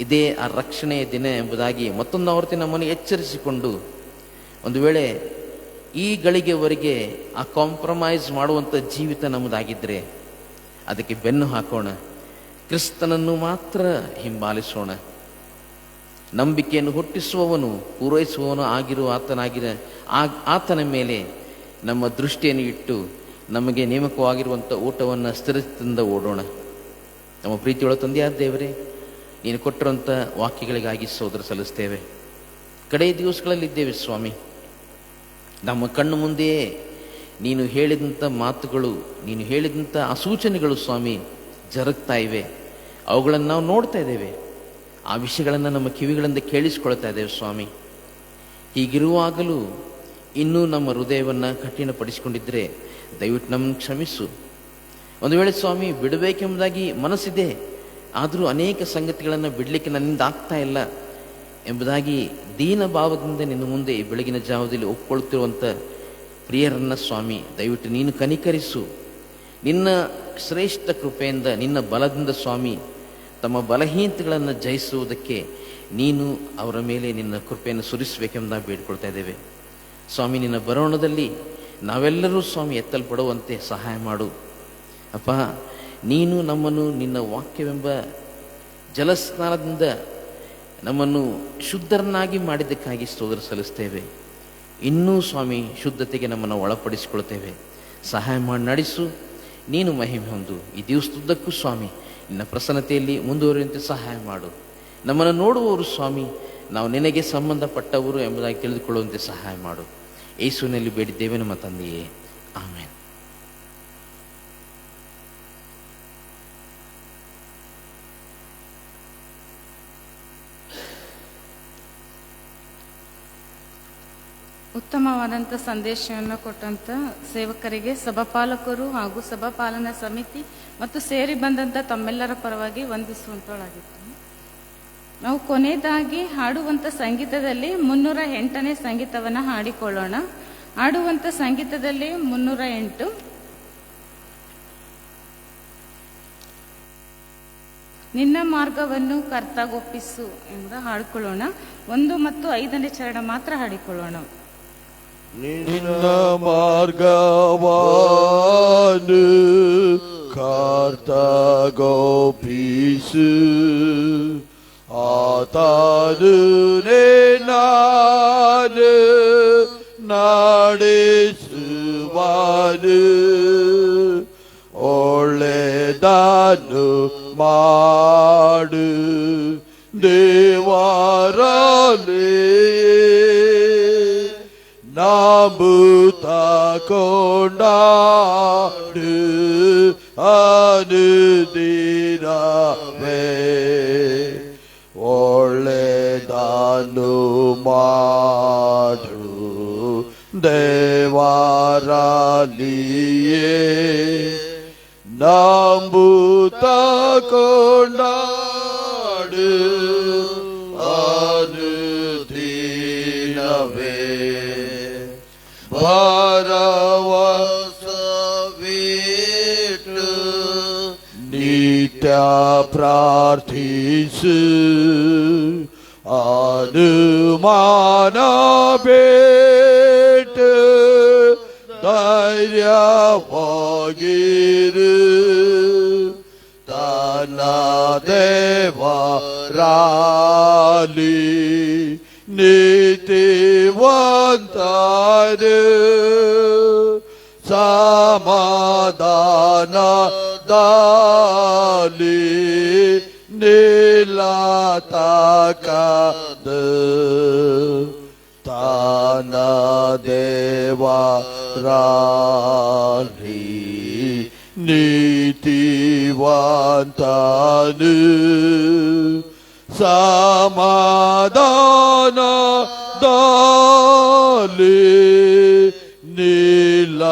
ಇದೇ ಆ ರಕ್ಷಣೆಯ ದಿನ ಎಂಬುದಾಗಿ ಮತ್ತೊಂದು ಆವರ್ತಿ ನಮ್ಮನ್ನು ಎಚ್ಚರಿಸಿಕೊಂಡು, ಒಂದು ವೇಳೆ ಈ ಗಳಿಗೆವರೆಗೆ ಆ ಕಾಂಪ್ರಮೈಸ್ ಮಾಡುವಂಥ ಜೀವಿತ ನಮ್ಮದಾಗಿದ್ದರೆ ಅದಕ್ಕೆ ಬೆನ್ನು ಹಾಕೋಣ, ಕ್ರಿಸ್ತನನ್ನು ಮಾತ್ರ ಹಿಂಬಾಲಿಸೋಣ. ನಂಬಿಕೆಯನ್ನು ಹುಟ್ಟಿಸುವವನು ಪೂರೈಸುವವನು ಆಗಿರುವ ಆತನ ಮೇಲೆ ನಮ್ಮ ದೃಷ್ಟಿಯನ್ನು ಇಟ್ಟು ನಮಗೆ ನೇಮಕವಾಗಿರುವಂಥ ಊಟವನ್ನು ಸ್ಥಿರದಿಂದ ಓಡೋಣ. ನಮ್ಮ ಪ್ರೀತಿಯೊಳ ತಂದೆಯಾದ ದೇವರೇ, ನೀನು ಕೊಟ್ಟಿರುವಂಥ ವಾಕ್ಯಗಳಿಗಾಗಿ ಸೋದರ ಸಲ್ಲಿಸ್ತೇವೆ. ಕಡೆಯ ದಿವಸಗಳಲ್ಲಿದ್ದೇವೆ ಸ್ವಾಮಿ. ನಮ್ಮ ಕಣ್ಣು ಮುಂದೆಯೇ ನೀನು ಹೇಳಿದಂಥ ಮಾತುಗಳು, ನೀನು ಹೇಳಿದಂಥ ಆ ಸೂಚನೆಗಳು ಸ್ವಾಮಿ ಜರುಗ್ತಾ ಇವೆ. ಅವುಗಳನ್ನು ನಾವು ನೋಡ್ತಾ ಇದ್ದೇವೆ. ಆ ವಿಷಯಗಳನ್ನು ನಮ್ಮ ಕಿವಿಗಳಿಂದ ಕೇಳಿಸ್ಕೊಳ್ತಾ ಇದ್ದೇವೆ ಸ್ವಾಮಿ. ಹೀಗಿರುವಾಗಲೂ ಇನ್ನೂ ನಮ್ಮ ಹೃದಯವನ್ನು ಕಠಿಣಪಡಿಸಿಕೊಂಡಿದ್ದರೆ ದಯವಿಟ್ಟು ನಮ್ಮನ್ನು ಕ್ಷಮಿಸು. ಒಂದು ವೇಳೆ ಸ್ವಾಮಿ ಬಿಡಬೇಕೆಂಬುದಾಗಿ ಮನಸ್ಸಿದೆ, ಆದರೂ ಅನೇಕ ಸಂಗತಿಗಳನ್ನು ಬಿಡಲಿಕ್ಕೆ ನನ್ನಿಂದ ಆಗ್ತಾ ಇಲ್ಲ ಎಂಬುದಾಗಿ ದೀನ ಭಾವದಿಂದ ನಿನ್ನ ಮುಂದೆ ಈ ಬೆಳಗಿನ ಜಾವದಲ್ಲಿ ಒಪ್ಕೊಳ್ತಿರುವಂಥ ಪ್ರಿಯರನ್ನ ಸ್ವಾಮಿ ದಯವಿಟ್ಟು ನೀನು ಕನಿಕರಿಸು. ನಿನ್ನ ಶ್ರೇಷ್ಠ ಕೃಪೆಯಿಂದ, ನಿನ್ನ ಬಲದಿಂದ ಸ್ವಾಮಿ ತಮ್ಮ ಬಲಹೀನತೆಗಳನ್ನು ಜಯಿಸುವುದಕ್ಕೆ ನೀನು ಅವರ ಮೇಲೆ ನಿನ್ನ ಕೃಪೆಯನ್ನು ಸುರಿಸಬೇಕೆಂಬುದಾಗಿ ಬೇಡ್ಕೊಳ್ತಾ ಇದ್ದೇವೆ ಸ್ವಾಮಿ. ನಿನ್ನ ಬರೋಣದಲ್ಲಿ ನಾವೆಲ್ಲರೂ ಸ್ವಾಮಿ ಎತ್ತಲ್ಪಡುವಂತೆ ಸಹಾಯ ಮಾಡು ಅಪ್ಪ. ನೀನು ನಮ್ಮನ್ನು ನಿನ್ನ ವಾಕ್ಯವೆಂಬ ಜಲಸ್ನಾನದಿಂದ ನಮ್ಮನ್ನು ಶುದ್ಧರನ್ನಾಗಿ ಮಾಡಿದ್ದಕ್ಕಾಗಿ ಸ್ತೋತ್ರ ಸಲ್ಲಿಸ್ತೇವೆ. ಇನ್ನೂ ಸ್ವಾಮಿ ಶುದ್ಧತೆಗೆ ನಮ್ಮನ್ನು ಒಳಪಡಿಸಿಕೊಳ್ತೇವೆ. ಸಹಾಯ ಮಾಡಿ ನಡೆಸು. ನೀನು ಮಹಿಮೆ ಹೊಂದು. ಈ ದಿವಸದುದ್ದಕ್ಕೂ ಸ್ವಾಮಿ ನಿನ್ನ ಪ್ರಸನ್ನತೆಯಲ್ಲಿ ಮುಂದುವರಿಯುವಂತೆ ಸಹಾಯ ಮಾಡು. ನಮ್ಮನ್ನು ನೋಡುವವರು ಸ್ವಾಮಿ ನಾವು ನಿನಗೆ ಸಂಬಂಧಪಟ್ಟವರು ಎಂಬುದಾಗಿ ತಿಳಿದುಕೊಳ್ಳುವಂತೆ ಸಹಾಯ ಮಾಡು. ಯೇಸುವಿನಲ್ಲಿ ಬೇಡಿದ್ದೇವೆ ನಮ್ಮ ತಂದೆಯೇ, ಆಮೇನ್. ಉತ್ತಮವಾದಂಥ ಸಂದೇಶವನ್ನು ಕೊಟ್ಟಂಥ ಸೇವಕರಿಗೆ, ಸಭಾಪಾಲಕರು ಹಾಗೂ ಸಭಾಪಾಲನಾ ಸಮಿತಿ ಮತ್ತು ಸೇರಿ ಬಂದಂಥ ತಮ್ಮೆಲ್ಲರ ಪರವಾಗಿ ವಂದಿಸುವಂತಳಾಗಿತ್ತು. ನಾವು ಕೊನೆಯದಾಗಿ ಹಾಡುವಂಥ ಸಂಗೀತದಲ್ಲಿ 308ನೇ ಸಂಗೀತವನ್ನು ಹಾಡಿಕೊಳ್ಳೋಣ. ಹಾಡುವಂಥ ಸಂಗೀತದಲ್ಲಿ 308 ನಿನ್ನ ಮಾರ್ಗವನ್ನು ಕರ್ತಗೊಪ್ಪಿಸು ಎಂಬ ಹಾಡಿಕೊಳ್ಳೋಣ. 1 ಮತ್ತು 5ನೇ ಚರಣ ಮಾತ್ರ ಹಾಡಿಕೊಳ್ಳೋಣ. ನಿನ್ನ ಮಾರ್ಗವನ್ನು ಕರ್ತಗೊಪ್ಪಿಸು, ಆತನು ನಾನು ನಡೆಸುವನು, ಒಳ್ಳೆಯದನ್ನು ಮಾಡು ದೇವರಲ್ಲಿ ನಂಬುತ್ತ ಕೊಂಡಾಡು ಅನುದಿನವೇ, ಒಳ್ಳೆಯದನ್ನು ಮಾಡು ದೇವರಲ್ಲಿಯೇ ನಂಬುತ್ತ ಕೊಂಡಾಡು ಅನುದಿನವೇ. ಭರವಸವಿಟ್ಟು ನಿತ್ಯ ಪ್ರಾರ್ಥಿಸು, ಅನುಮಾನ ಬಿಟ್ಟು ಧೈರ್ಯವಾಗಿರು, ತನ್ನ ದೇವರಲ್ಲಿ ನೀತಿವಂತರು, ಸಮಾಧಾನದಲ್ಲಿ ನಿಲ್ಲತಕ್ಕದ್ದು, ತನ್ನ ದೇವರಲ್ಲಿ ನೀತಿವಂತನು, ಸಮಾಧಾನದಲ್ಲಿ ನಿಲ್ಲತಕ್ಕದ್ದು.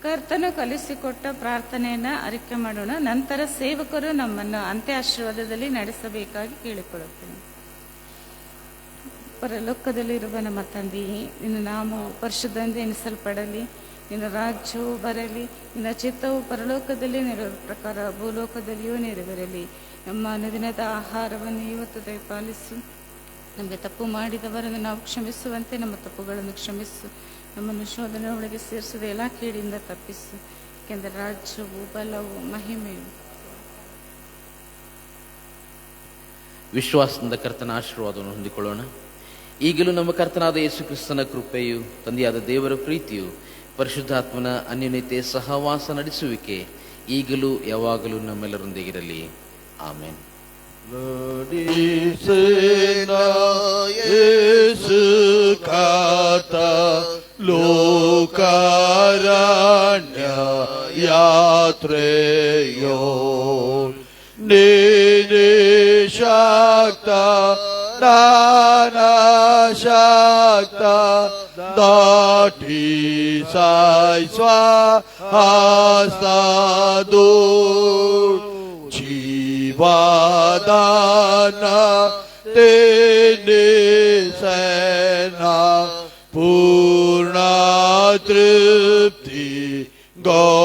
ಕರ್ತನು ಕರ್ತನು ಕಲಿಸಿಕೊಟ್ಟ ಪ್ರಾರ್ಥನೆಯನ್ನ ಅರಿಕೆ ಮಾಡೋಣ. ನಂತರ ಸೇವಕರು ನಮ್ಮನ್ನು ಅಂತ್ಯ ಆಶೀರ್ವಾದದಲ್ಲಿ ನಡೆಸಬೇಕಾಗಿ ಕೇಳಿಕೊಳ್ಳುತ್ತೇನೆ. ಪರಲೋಕದಲ್ಲಿರುವ ನಮ್ಮ ತಂದೆಯೇ, ನಿನ್ನ ನಾಮವು ಪರಿಶುದ್ಧದಿಂದ ಎನಿಸಲ್ಪಡಲಿ, ನಿನ್ನ ರಾಜ್ಯವು ಬರಲಿ, ನಿನ್ನ ಚಿತ್ತವು ಪರಲೋಕದಲ್ಲಿ ನೆರವೇರುವ ಪ್ರಕಾರ ಭೂಲೋಕದಲ್ಲಿಯೂ ನೆರವೇರಲಿ. ನಮ್ಮ ಅನುದಿನದ ಆಹಾರವನ್ನು ಇವತ್ತು ದಯಪಾಲಿಸು. ನಮಗೆ ತಪ್ಪು ಮಾಡಿದವರನ್ನು ನಾವು ಕ್ಷಮಿಸುವಂತೆ ನಮ್ಮ ತಪ್ಪುಗಳನ್ನು ಕ್ಷಮಿಸು. ನಮ್ಮನ್ನು ಶೋಧನೆ ಒಳಗೆ ಸೇರಿಸದೆ ಎಲ್ಲ ಕೇಡಿಯಿಂದ ತಪ್ಪಿಸು. ಏಕೆಂದರೆ ರಾಜ್ಯವು, ಬಲವು, ಮಹಿಮೆಯು. ವಿಶ್ವಾಸದಿಂದ ಕರ್ತನ ಆಶೀರ್ವಾದವನ್ನು ಹೊಂದಿಕೊಳ್ಳೋಣ. ಈಗಲೂ ನಮ್ಮ ಕರ್ತನಾದ ಯೇಸು ಕ್ರಿಸ್ತನ ಕೃಪೆಯು, ತಂದೆಯಾದ ದೇವರ ಪ್ರೀತಿಯು, ಪರಿಶುದ್ಧಾತ್ಮನ ಅನ್ಯೋನ್ಯತೆ ಸಹವಾಸ ನಡೆಸುವಿಕೆ ಈಗಲೂ ಯಾವಾಗಲೂ ನಮ್ಮೆಲ್ಲರೊಂದಿಗಿರಲಿ. ಆಮೇನ್. ಯೇಸು ಕಾತ ಲೋಕಾರಣ್ಯ ಯಾತ್ರೆಯೋ ಶಾಕ್ತ ಶಾಕ್ತ ದಾಟಿ ಸಾಯ್ಸ್ವ ಹಾಸ್ತಾದು ಜೀವಾದಾನ ತೇನೆ ಸೇನಾ ಪೂರ್ಣ ತೃಪ್ತಿ ಗೋ